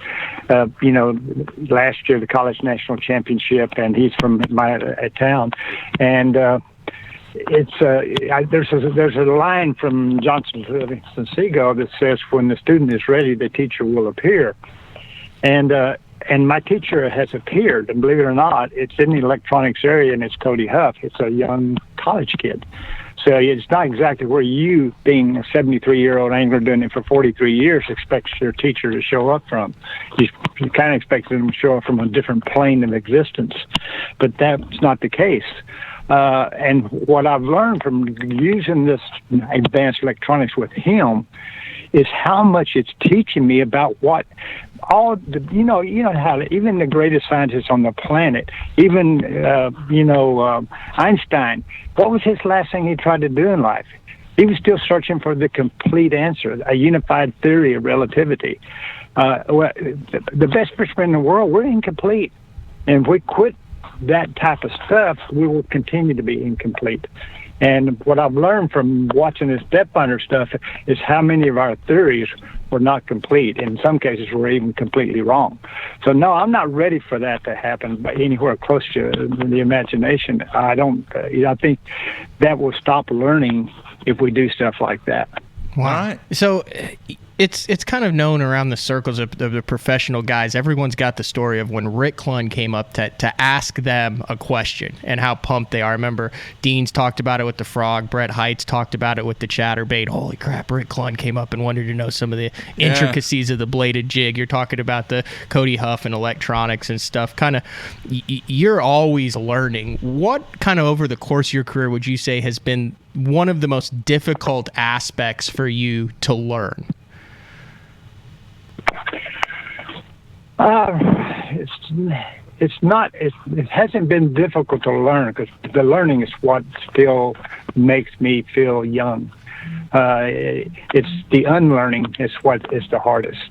year the college national championship, and he's from my town. And there's a line from Johnson Livingston Seagull that says, "When the student is ready, the teacher will appear." And my teacher has appeared, and believe it or not, it's in the electronics area, and it's Cody Huff. It's a young college kid. So it's not exactly where you, being a 73-year-old angler doing it for 43 years, expects your teacher to show up from. You kind of expect them to show up from a different plane of existence. But that's not the case. And what I've learned from using this advanced electronics with him is how much it's teaching me about what all the, you know how even the greatest scientists on the planet, even Einstein, what was his last thing he tried to do in life? He was still searching for the complete answer, a unified theory of relativity. The best fishermen in the world, we're incomplete, and if we quit that type of stuff, we will continue to be incomplete. And what I've learned from watching this depth finder stuff is how many of our theories were not complete. In some cases, we're even completely wrong. So no, I'm not ready for that to happen anywhere close to the imagination. I don't. I think that will stop learning if we do stuff like that. Wow. So it's kind of known around the circles of the professional guys. Everyone's got the story of when Rick Clunn came up to ask them a question and how pumped they are. I remember Dean's talked about it with the frog. Brett Heights talked about it with the chatterbait. Holy crap, Rick Clunn came up and wanted to know some of the intricacies of the bladed jig. You're talking about the Cody Huff and electronics and stuff. Kind of, you're always learning. What kind of over the course of your career would you say has been one of the most difficult aspects for you to learn? It hasn't been difficult to learn, because the learning is what still makes me feel young. It's the unlearning is what is the hardest,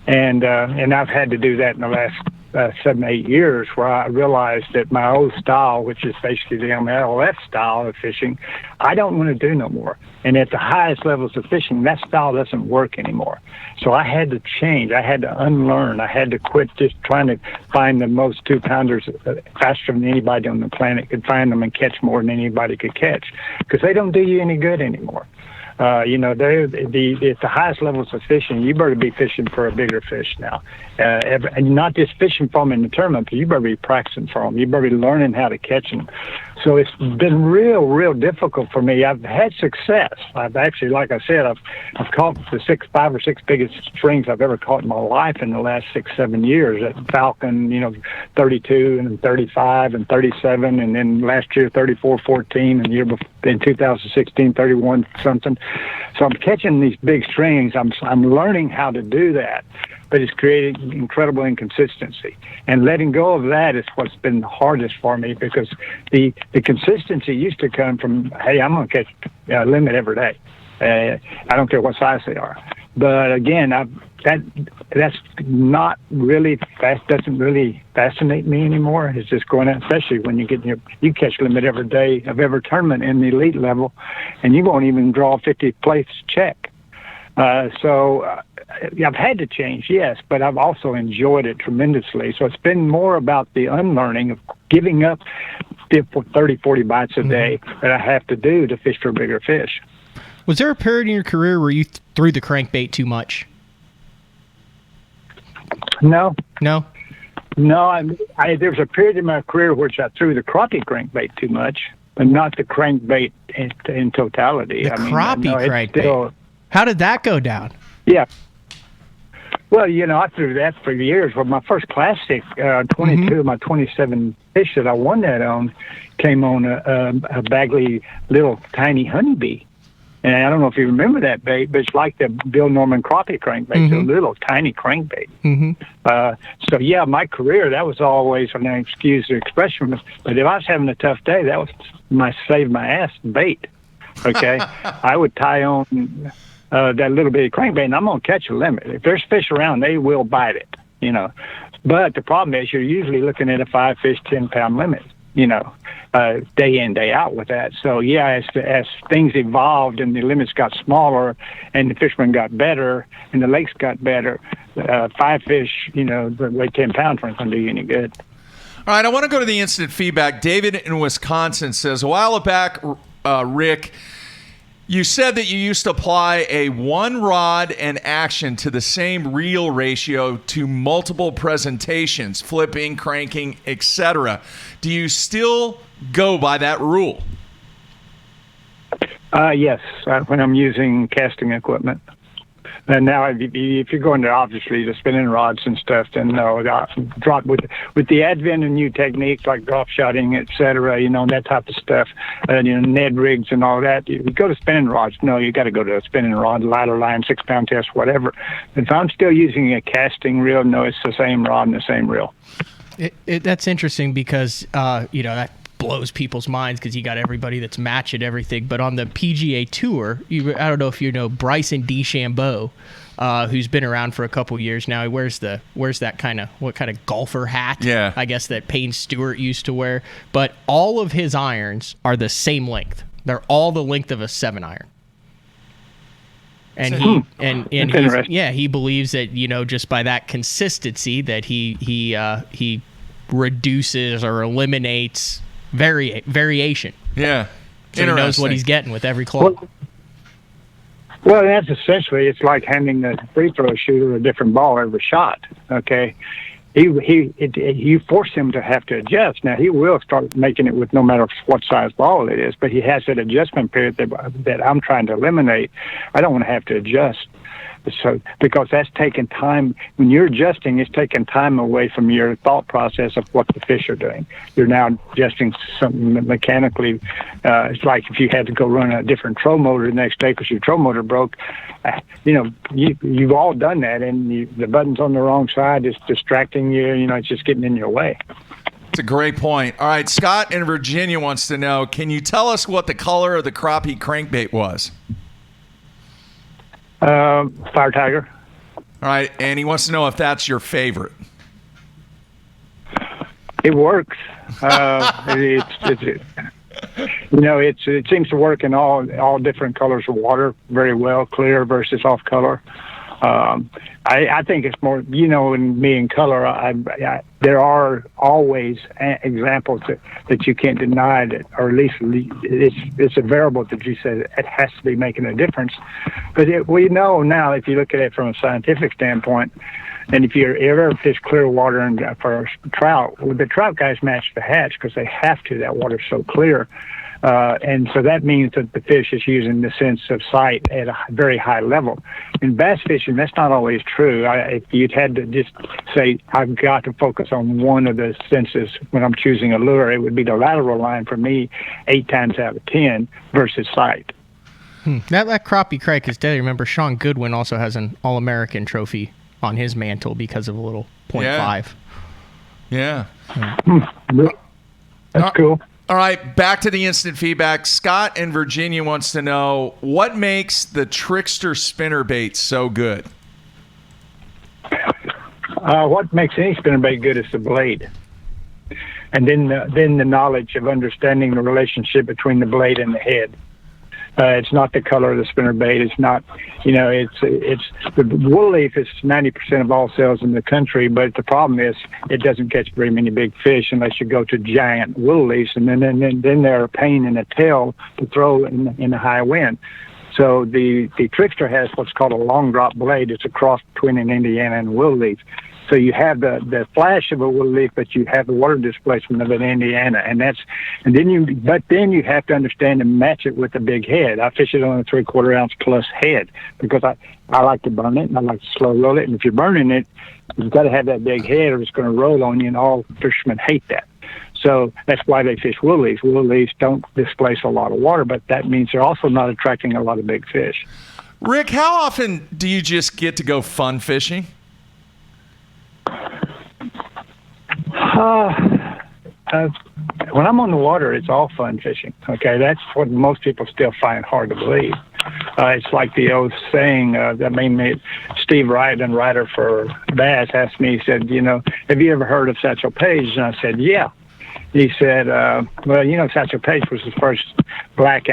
and I've had to do that in the last 7-8 years, where I realized that my old style, which is basically the MLF style of fishing, I don't want to do no more. And at the highest levels of fishing, that style doesn't work anymore. So I had to change. I had to unlearn. I had to quit just trying to find the most 2-pounders faster than anybody on the planet could find them and catch more than anybody could catch, because they don't do you any good anymore. They're at the highest levels of fishing. You better be fishing for a bigger fish now, and not just fishing for them in the tournament, but you better be practicing for them. You better be learning how to catch them. So it's been real difficult for me. I've had success. I've actually, like I said, I've caught the 5 or 6 biggest strings I've ever caught in my life in the last 6-7 years. At Falcon, 32 and 35 and 37, and then last year 34, 14, and the year before, in 2016 31 something. So I'm catching these big strings. I'm learning how to do that, but it's creating incredible inconsistency. And letting go of that is what's been the hardest for me, because the consistency used to come from, hey, I'm going to catch a limit every day. I don't care what size they are. But again, that's not really doesn't really fascinate me anymore. It's just going out, especially when you catch limit every day of every tournament in the elite level, and you won't even draw a 50th place check. So I've had to change, yes, but I've also enjoyed it tremendously. So it's been more about the unlearning of giving up 30, 40 bites a day that I have to do to fish for bigger fish. Was there a period in your career where you threw the crankbait too much? No. There was a period in my career which I threw the crappie crankbait too much, but not the crankbait in totality. The crappie crankbait. How did that go down? Yeah. Well, I threw that for years. Well, my first classic, 22 of my 27 fish that I won that on, came on a Bagley little tiny honeybee. And I don't know if you remember that bait, but it's like the Bill Norman crappie crankbait, a little tiny crankbait. So yeah, my career, that was always, and I excuse the expression, but if I was having a tough day, that was my save my ass bait. Okay, I would tie on that little bitty crankbait, and I'm gonna catch a limit. If there's fish around, they will bite it. But the problem is you're usually looking at a 5-fish, 10-pound limit. Day in, day out with that. So yeah, as things evolved and the limits got smaller and the fishermen got better and the lakes got better, 5 fish, that weigh 10 pounds aren't going to do you any good. All right, I want to go to the instant feedback. David in Wisconsin says, a while back, Rick, You said that you used to apply a one rod and action to the same reel ratio to multiple presentations, flipping, cranking, etc. Do you still go by that rule? Yes, when I'm using casting equipment. And now, if you're going to obviously the spinning rods and stuff, then no, drop with the advent of new techniques like drop shotting, etc. You know, that type of stuff. Ned rigs and all that. You go to spinning rods. No, you got to go to a spinning rod, ladder line, 6-pound test, whatever. If I'm still using a casting reel, no, it's the same rod and the same reel. That's interesting because that blows people's minds because you got everybody that's matching everything. But on the PGA Tour, I don't know if you know Bryson DeChambeau, who's been around for a couple years now. He wears that kind of golfer hat, I guess, that Payne Stewart used to wear. But all of his irons are the same length. They're all the length of a 7-iron. And he believes that just by that consistency that he reduces or eliminates variation. Yeah. So he knows what he's getting with every club. Well, that's essentially, it's like handing the free throw shooter a different ball every shot. Okay. You force him to have to adjust. Now, he will start making it with no matter what size ball it is, but he has that adjustment period that I'm trying to eliminate. I don't want to have to adjust. So, because that's taking time. When you're adjusting, it's taking time away from your thought process of what the fish are doing. You're now adjusting something mechanically. It's like if you had to go run a different troll motor the next day because your troll motor broke. You've all done that, and the button's on the wrong side. It's distracting you. It's just getting in your way. It's a great point. All right, Scott in Virginia wants to know, can you tell us what the color of the crappie crankbait was? Fire Tiger. All right, and he wants to know if that's your favorite. It works. It seems to work in all different colors of water very well, clear versus off color. I think it's more, in me in color, there are always examples that you can't deny that, or at least it's a variable that you say it has to be making a difference. But we know now, if you look at it from a scientific standpoint, and if you ever fish clear water and for trout, the trout guys match the hatch because they have to. That water's so clear. And so that means that the fish is using the sense of sight at a very high level. In bass fishing, that's not always true. If you'd had to just say, I've got to focus on one of the senses when I'm choosing a lure, it would be the lateral line for me 8 times out of 10 versus sight. That crappie crank is deadly. Remember, Sean Goodwin also has an All-American trophy on his mantle because of a little .5. Yeah. That's cool. All right, back to the instant feedback. Scott in Virginia wants to know, what makes the Trickster spinnerbait so good? What makes any spinnerbait good is the blade. And then the knowledge of understanding the relationship between the blade and the head. It's not the color of the spinnerbait. It's not, it's the wool leaf is 90% of all sales in the country, but the problem is it doesn't catch very many big fish unless you go to giant wool leaves, and then they're a pain in the tail to throw in a high wind. So the Trickster has what's called a long drop blade. It's a cross between an Indiana and a wool leaf. So you have the flash of a wool leaf, but you have the water displacement of an Indiana, then you have to understand and match it with a big head. I fish it on a 3/4 ounce plus head because I like to burn it and I like to slow roll it. And if you're burning it, you've got to have that big head or it's going to roll on you, and all fishermen hate that. So that's why they fish wool leaves. Wool leaves don't displace a lot of water, but that means they're also not attracting a lot of big fish. Rick, how often do you just get to go fun fishing? When I'm on the water, it's all fun fishing. Okay, that's what most people still find hard to believe. It's like the old saying. Steve Wright, and writer for Bass, asked me. He said, have you ever heard of Satchel Paige? And I said, yeah. He said, Satchel Paige was the first black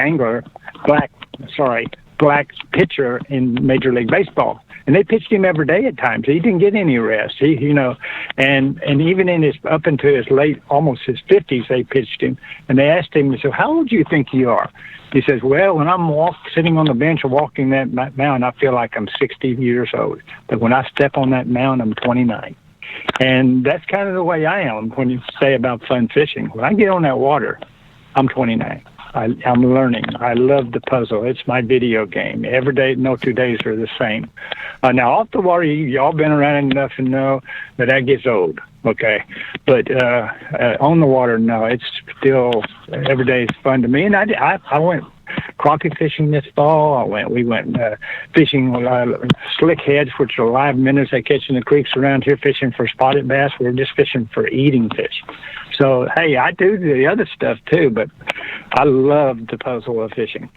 black pitcher in Major League Baseball. And they pitched him every day at times. He didn't get any rest. He, you know, and even in his up into his late, almost his 50s, they pitched him. And they asked him, so how old do you think you are? He says, well, when I'm sitting on the bench or walking that mound, I feel like I'm 60 years old. But when I step on that mound, I'm 29. And that's kind of the way I am when you say about fun fishing. When I get on that water, I'm 29. I'm learning. I love the puzzle. It's my video game. Every day, no 2 days are the same. Now, off the water, y'all been around enough to know that gets old, okay? But on the water, no, it's still, every day is fun to me. And I went crappie fishing this fall. We went fishing slick heads, which are live minnows they catch in the creeks around here, fishing for spotted bass. We're just fishing for eating fish. So, hey, I do the other stuff too, but I love the puzzle of fishing.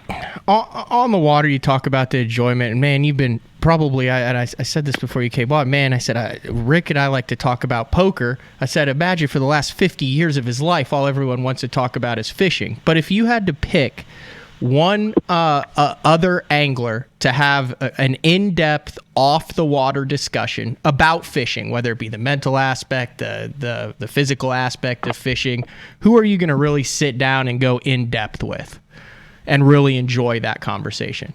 On the water, you talk about the enjoyment, and man, you've been probably, I said this before you came on, man, I said, Rick and I like to talk about poker. I said, imagine for the last 50 years of his life, all everyone wants to talk about is fishing. But if you had to pick one other angler to have an in-depth, off-the-water discussion about fishing, whether it be the mental aspect, the physical aspect of fishing, who are you going to really sit down and go in-depth with and really enjoy that conversation?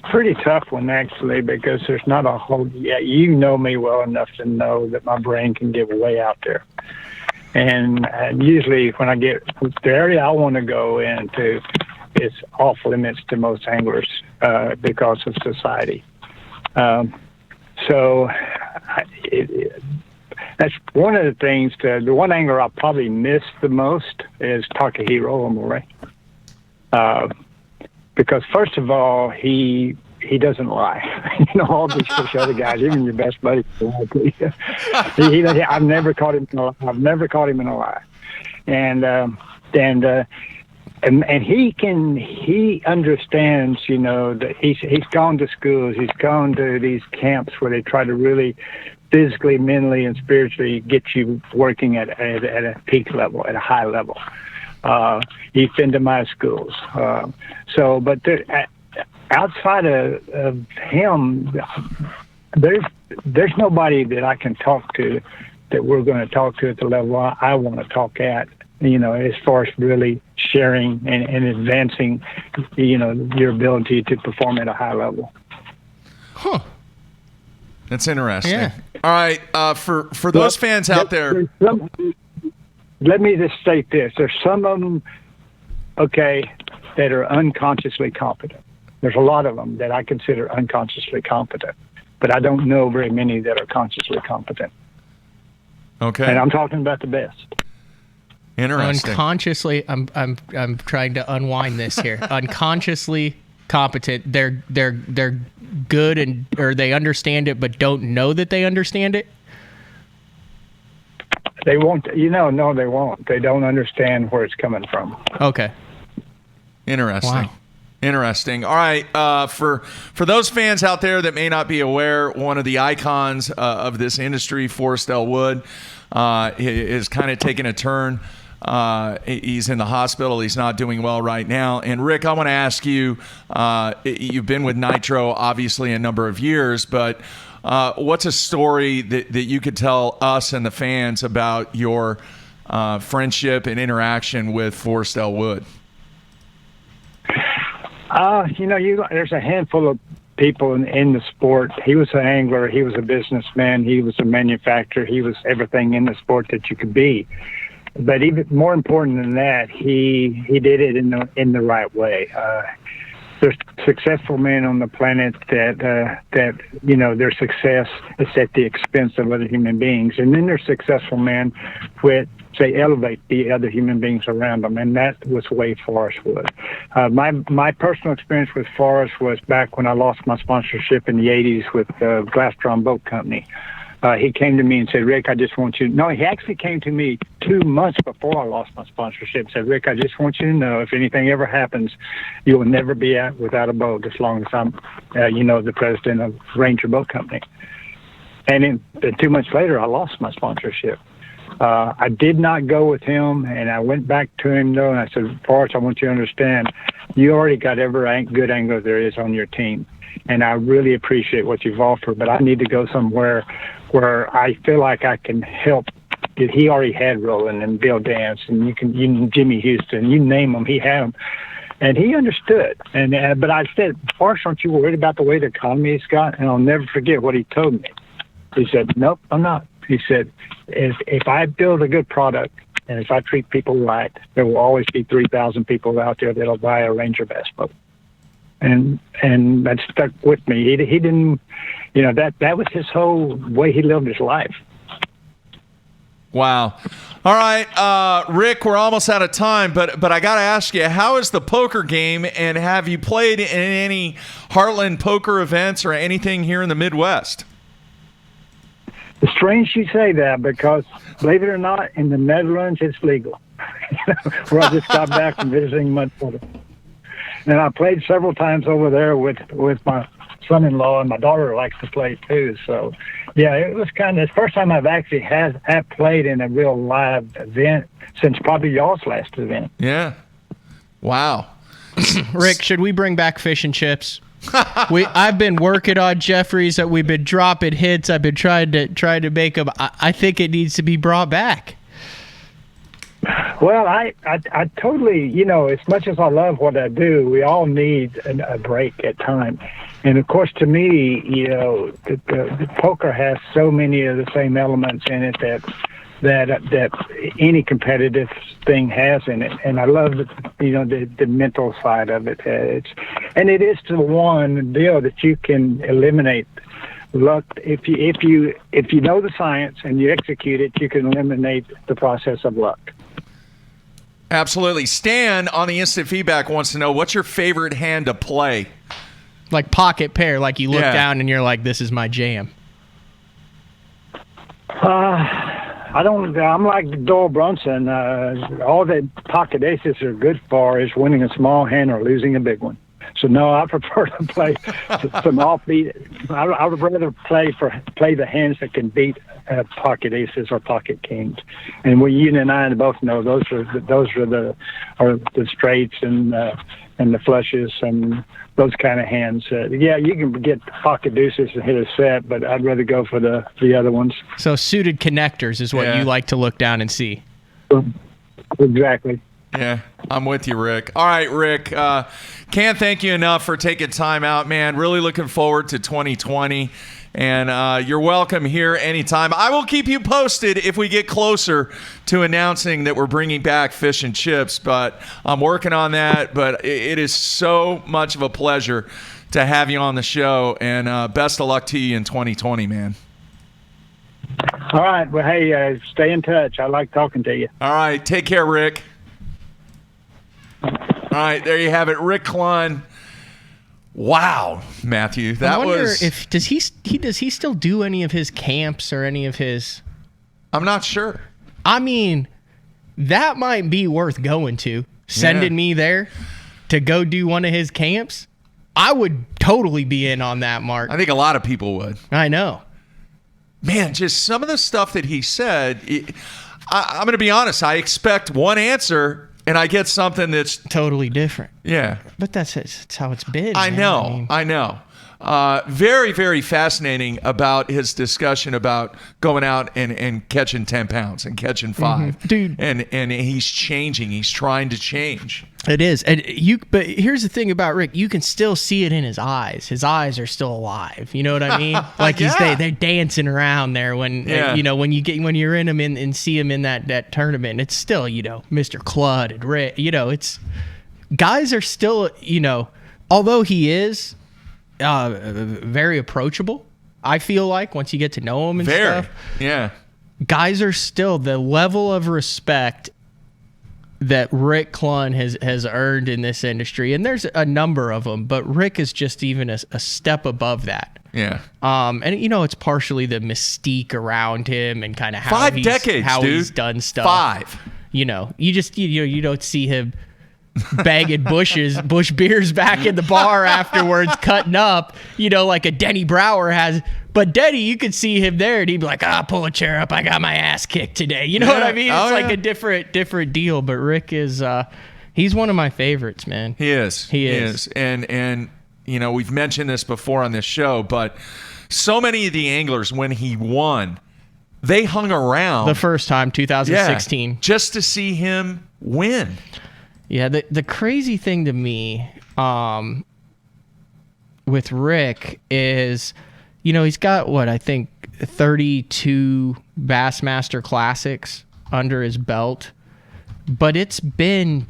Pretty tough one, actually, because there's not a whole, you know me well enough to know that my brain can get way out there. And usually when I get the area I want to go into, it's off limits to most anglers because of society. So that's one of the things. The one angler I'll probably miss the most is Takahiro Omori. Because first of all, he doesn't lie. You know, all these fish other guys, even your best buddy, I've never caught him in a lie. I've never caught him in a lie. And he understands, you know, that he's gone to schools, he's gone to these camps where they try to really physically, mentally, and spiritually get you working at a peak level, at a high level. He's been to my schools. But outside of him, there's nobody that I can talk to that we're going to talk to at the level I want to talk at, you know, as far as really sharing and advancing, you know, your ability to perform at a high level. Huh. That's interesting. Yeah. All right. For those fans out there. Let me just state this. There's some of them, okay, that are unconsciously competent. There's a lot of them that I consider unconsciously competent, but I don't know very many that are consciously competent. Okay. And I'm talking about the best. Interesting. Unconsciously, I'm trying to unwind this here. Unconsciously competent. They're good or they understand it, but don't know that they understand it. They won't, you know, no, they won't. They don't understand where it's coming from. Okay. Interesting. Wow. Interesting. All right. For those fans out there that may not be aware, one of the icons of this industry, Forrest L. Wood, is kind of taking a turn. He's in the hospital. He's not doing well right now. And Rick, I want to ask you, you've been with Nitro obviously a number of years, but what's a story that you could tell us and the fans about your friendship and interaction with Forrest L. Wood? You know, there's a handful of people in the sport. He was an angler. He was a businessman. He was a manufacturer. He was everything in the sport that you could be. But even more important than that, he did it in the right way. There's successful men on the planet that you know, their success is at the expense of other human beings, and then there's successful men which they elevate the other human beings around them, and that was the way Forrest was. My personal experience with Forrest was back when I lost my sponsorship in the '80s with Glass Drum Boat Company. He came to me and said, Rick, I just want you to know. He actually came to me 2 months before I lost my sponsorship. Said, Rick, I just want you to know if anything ever happens, you will never be out without a boat as long as I'm, you know, the president of Ranger Boat Company. And then 2 months later, I lost my sponsorship. I did not go with him, and I went back to him, though, and I said, Forrest, I want you to understand, you already got every good angler there is on your team, and I really appreciate what you've offered, but I need to go somewhere where I feel like I can help. He already had Roland and Bill Dance, and you can Jimmy Houston, you name them, he had them. And he understood. But I said, Forrest, aren't you worried about the way the economy has got? And I'll never forget what he told me. He said, nope, I'm not. He said, if I build a good product and if I treat people right, there will always be 3,000 people out there that'll buy a Ranger bass boat. And that stuck with me. He didn't, that was his whole way he lived his life. Wow. All right, Rick, we're almost out of time, but I got to ask you, how is the poker game, and have you played in any Heartland poker events or anything here in the Midwest? It's strange you say that because, believe it or not, in the Netherlands, it's legal. Where I just got back from visiting Mudwater. And I played several times over there with my son-in-law, and my daughter likes to play too. So, yeah, it was kind of the first time I've actually have played in a real live event since probably y'all's last event. Yeah. Wow. Rick, should we bring back fish and chips? I've been working on Jeffries. We've been dropping hits. I've been trying to make them. I think it needs to be brought back. Well, I totally, as much as I love what I do, we all need a break at times. And of course, to me, the poker has so many of the same elements in it that any competitive thing has in it. And I love the mental side of it. It is the one deal that you can eliminate luck. If you know the science and you execute it, you can eliminate the process of luck. Absolutely. Stan on the instant feedback wants to know, what's your favorite hand to play? Like pocket pair, like you look down and you're like, this is my jam. I'm like Doyle Brunson. All that pocket aces are good for is winning a small hand or losing a big one. So no, I prefer to play some offbeat. I would rather play the hands that can beat pocket aces or pocket kings. And you and I both know those are the straights and the flushes and those kind of hands. You can get pocket deuces and hit a set, but I'd rather go for the other ones. So suited connectors is what you like to look down and see. Exactly. Yeah, I'm with you, Rick. All right, Rick, can't thank you enough for taking time out, man. Really looking forward to 2020, and you're welcome here anytime. I will keep you posted if we get closer to announcing that we're bringing back Fish and Chips, but I'm working on that. But it is so much of a pleasure to have you on the show, and best of luck to you in 2020, man. All right. Well, hey, stay in touch. I like talking to you. All right. Take care, Rick. All right, there you have it, Rick Clunn. Wow, Matthew, that I wonder was. Does he still do any of his camps or any of his? I'm not sure. I mean, that might be worth going to. Sending me there to go do one of his camps. I would totally be in on that, Mark. I think a lot of people would. I know. Man, just some of the stuff that he said. I'm going to be honest. I expect one answer. And I get something that's totally different. Yeah. But that's how it's been. I know. Very, very fascinating about his discussion about going out and catching 10 pounds and catching 5. Mm-hmm. Dude. And he's changing. He's trying to change. It is. But here's the thing about Rick. You can still see it in his eyes. His eyes are still alive. You know what I mean? Like they're dancing around there when when you're in him and see him in that tournament. It's still, Mr. Clunn and Rick. It's guys are still, although he is very approachable, I feel like once you get to know him and stuff. Yeah. Guys are still the level of respect that Rick Clunn has earned in this industry, and there's a number of them, but Rick is just even a step above that. Yeah. And it's partially the mystique around him and kind of how 5 decades, how dude. he's done stuff. 5. You don't see him bagging bush beers back in the bar afterwards, cutting up, like a Denny Brower has. But Denny, you could see him there, and he'd be like, pull a chair up. I got my ass kicked today. You know what I mean? It's like a different deal. But Rick is, he's one of my favorites, man. He is. He is. And we've mentioned this before on this show, but so many of the anglers, when he won, they hung around. The first time, 2016. Just to see him win. Yeah, the crazy thing to me with Rick is, he's got, I think 32 Bassmaster Classics under his belt, but it's been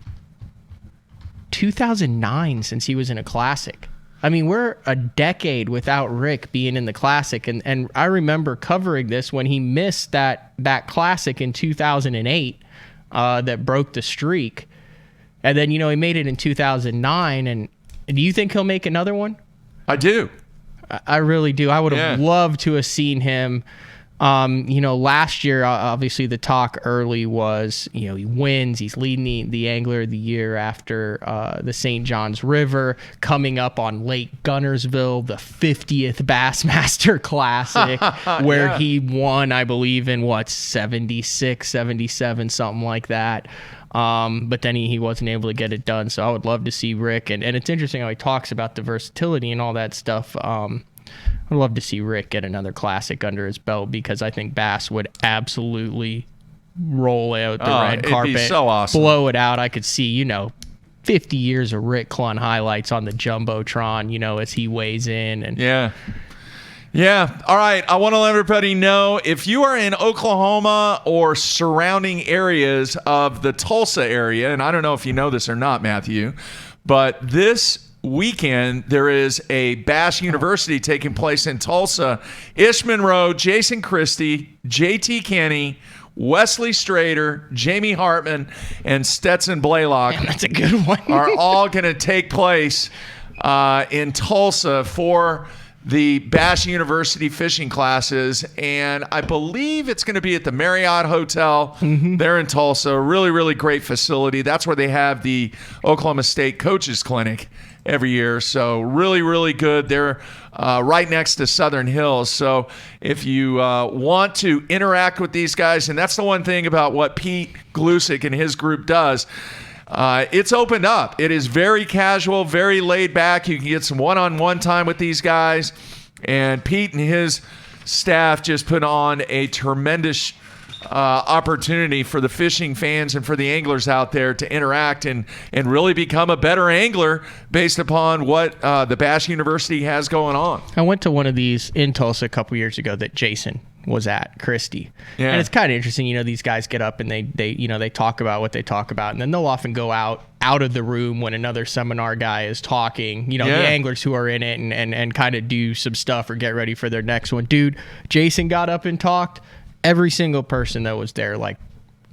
2009 since he was in a Classic. I mean, we're a decade without Rick being in the Classic, and I remember covering this when he missed that Classic in 2008 that broke the streak. And then, he made it in 2009. And do you think he'll make another one? I do. I really do. I would have loved to have seen him. Last year, obviously, the talk early was, he wins. He's leading the Angler of the Year after the St. Johns River, coming up on Lake Gunnersville, the 50th Bassmaster Classic, where he won, I believe, in 76, 77, something like that. But then he wasn't able to get it done. So I would love to see Rick. And it's interesting how he talks about the versatility and all that stuff. I'd love to see Rick get another Classic under his belt, because I think Bass would absolutely roll out the red carpet. It'd be so awesome. Blow it out. I could see, 50 years of Rick Clunn highlights on the Jumbotron, as he weighs in. And Yeah. All right. I want to let everybody know, if you are in Oklahoma or surrounding areas of the Tulsa area, and I don't know if you know this or not, Matthew, but this weekend there is a Bass University taking place in Tulsa. Ish Monroe, Jason Christie, JT Kenny, Wesley Strader, Jamie Hartman, and Stetson Blaylock. Man, that's a good one. Are all going to take place in Tulsa for the Bass University fishing classes, and I believe it's going to be at the Marriott Hotel there in Tulsa. Really, really great facility. That's where they have the Oklahoma State Coaches Clinic every year. So really, really good. They're right next to Southern Hills. So if you want to interact with these guys, and that's the one thing about what Pete Glusick and his group does, it's opened up. It is very casual, very laid back. You can get some one-on-one time with these guys. And Pete and his staff just put on a tremendous opportunity for the fishing fans and for the anglers out there to interact and really become a better angler based upon what the Bass University has going on. I went to one of these in Tulsa a couple years ago that Jason was at, Christie. Yeah. And it's kind of interesting, these guys get up and they talk about what they talk about, and then they'll often go out of the room when another seminar guy is talking, the anglers who are in it, and kind of do some stuff or get ready for their next one. Dude, Jason got up and talked. Every single person that was there,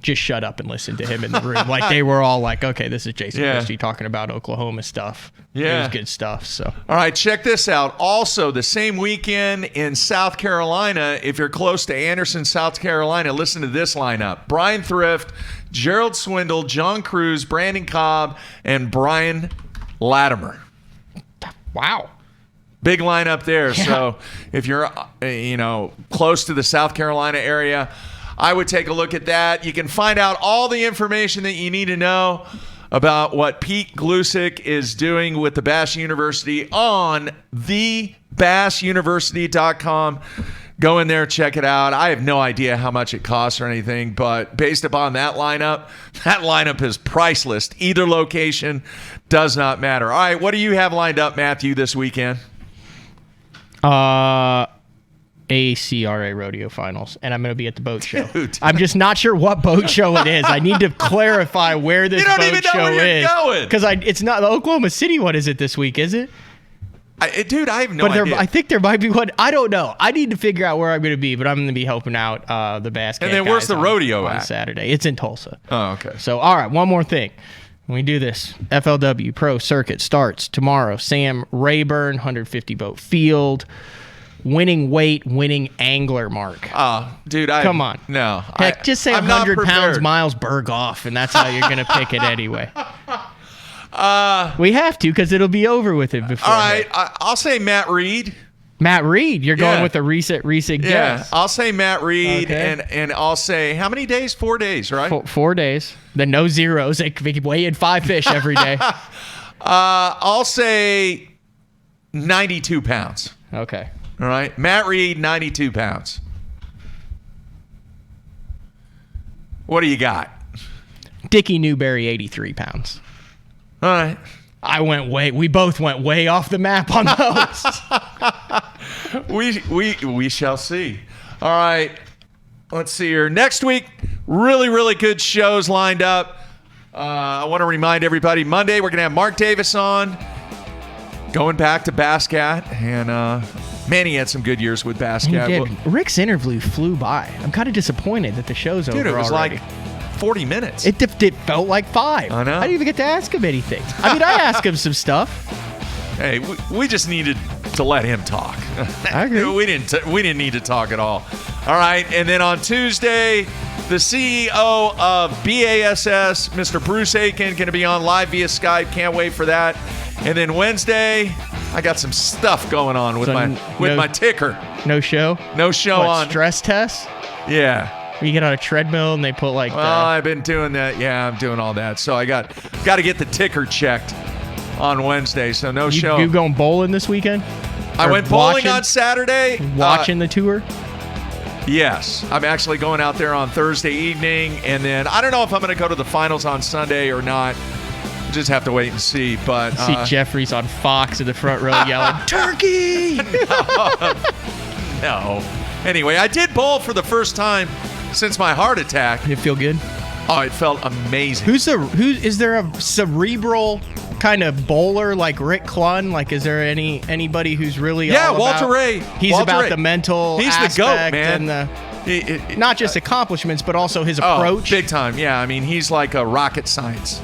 just shut up and listen to him in the room. They were all like, okay, this is Jason Christie talking about Oklahoma stuff. Yeah. It was good stuff. So, all right, check this out. Also, the same weekend in South Carolina, if you're close to Anderson, South Carolina, listen to this lineup. Brian Thrift, Gerald Swindle, John Cruz, Brandon Cobb, and Brian Latimer. Wow. Big lineup there. Yeah. So if you're, close to the South Carolina area, I would take a look at that. You can find out all the information that you need to know about what Pete Glusick is doing with the Bass University on thebassuniversity.com. Go in there, check it out. I have no idea how much it costs or anything, but based upon that lineup is priceless. Either location does not matter. All right, what do you have lined up, Matthew, this weekend? ACRA Rodeo Finals, and I'm going to be at the boat show. Dude. I'm just not sure what boat show it is. I need to clarify where this boat show is. You don't even know where you're going. Because it's not the Oklahoma City one. Is it this week? Is it? Dude, I have no idea. I think there might be one. I don't know. I need to figure out where I'm going to be, but I'm going to be helping out the Bass Cat. And then where's the rodeo on at? Saturday. It's in Tulsa. Oh, okay. So, all right, one more thing. When we do this, FLW Pro Circuit starts tomorrow. Sam Rayburn, 150 boat field. Winning weight, winning angler mark. Oh, dude, come on. No. Heck, just say 100 pounds Miles Berghoff, and that's how you're going to pick it anyway. We have to because it'll be over with it before. All right, I'll say Matt Reed. Matt Reed, you're going with a recent guess. I'll say Matt Reed, Okay. and I'll say how many days? 4 days, right? 4 days. Then no zeros. They weigh in 5 fish every day. I'll say 92 pounds. Okay. All right, Matt Reed, 92 pounds. What do you got? Dickie Newberry, 83 pounds. All right. We both went way off the map on those. we shall see. All right. Let's see here. Next week, really, really good shows lined up. I want to remind everybody, Monday, we're going to have Mark Davis on, going back to Basscat. And, man, he had some good years with Basscat. Rick's interview flew by. I'm kind of disappointed that the show's over Dude, it was already. like 40 minutes. It felt like 5. I know. I didn't even get to ask him anything. I mean, I asked him some stuff. Hey, we just needed to let him talk. I agree. We didn't need to talk at all. All right, and then on Tuesday, the CEO of BASS, Mr. Bruce Aiken, going to be on live via Skype. Can't wait for that. And then Wednesday, I got some stuff going on with my ticker. No show? No show What, on stress tests? Yeah. You get on a treadmill and they put like. Well, I've been doing that. Yeah, I'm doing all that. So I got to get the ticker checked on Wednesday. So no show. You going bowling this weekend? I Or went bowling watching? on Saturday. Watching the tour? Yes, I'm actually going out there on Thursday evening, and then I don't know if I'm going to go to the finals on Sunday or not. Just have to wait and see. But See Jeffries on Fox in the front row yelling, "Turkey!" No. Anyway, I did bowl for the first time since my heart attack. Did it feel good? Oh, it felt amazing. Is there a cerebral kind of bowler like Rick Clunn? Like, is there anybody who's really all Walter about, Ray. He's Walter about Ray. the mental He's aspect the GOAT, man. and not just accomplishments, but also his approach. Big time. Yeah, I mean, he's like a rocket scientist.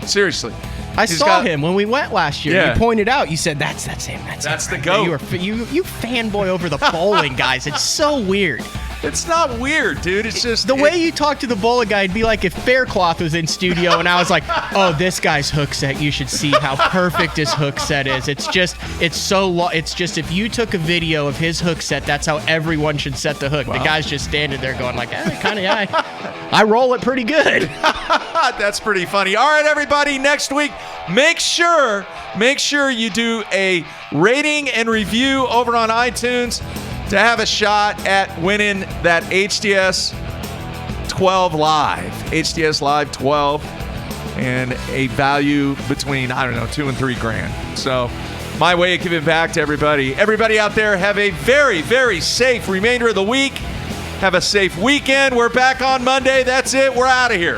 Seriously. I saw him when we went last year. Yeah. You pointed out. You said that's him. That's the right GOAT. there. You fanboy over the bowling guys. It's so weird. It's not weird, dude. It's just the way you talk to the bowling guy. It'd be like if Faircloth was in studio and I was like, "Oh, this guy's hook set. You should see how perfect his hook set is. It's just if you took a video of his hook set, that's how everyone should set the hook." Wow. The guy's just standing there going like, I roll it pretty good. That's pretty funny. All right, everybody. Next week, make sure you do a rating and review over on iTunes to have a shot at winning that HDS 12 Live. HDS Live 12 and a value between, I don't know, $2,000 and $3,000. So my way of giving back to everybody. Everybody out there, have a very, very safe remainder of the week. Have a safe weekend. We're back on Monday. That's it. We're out of here.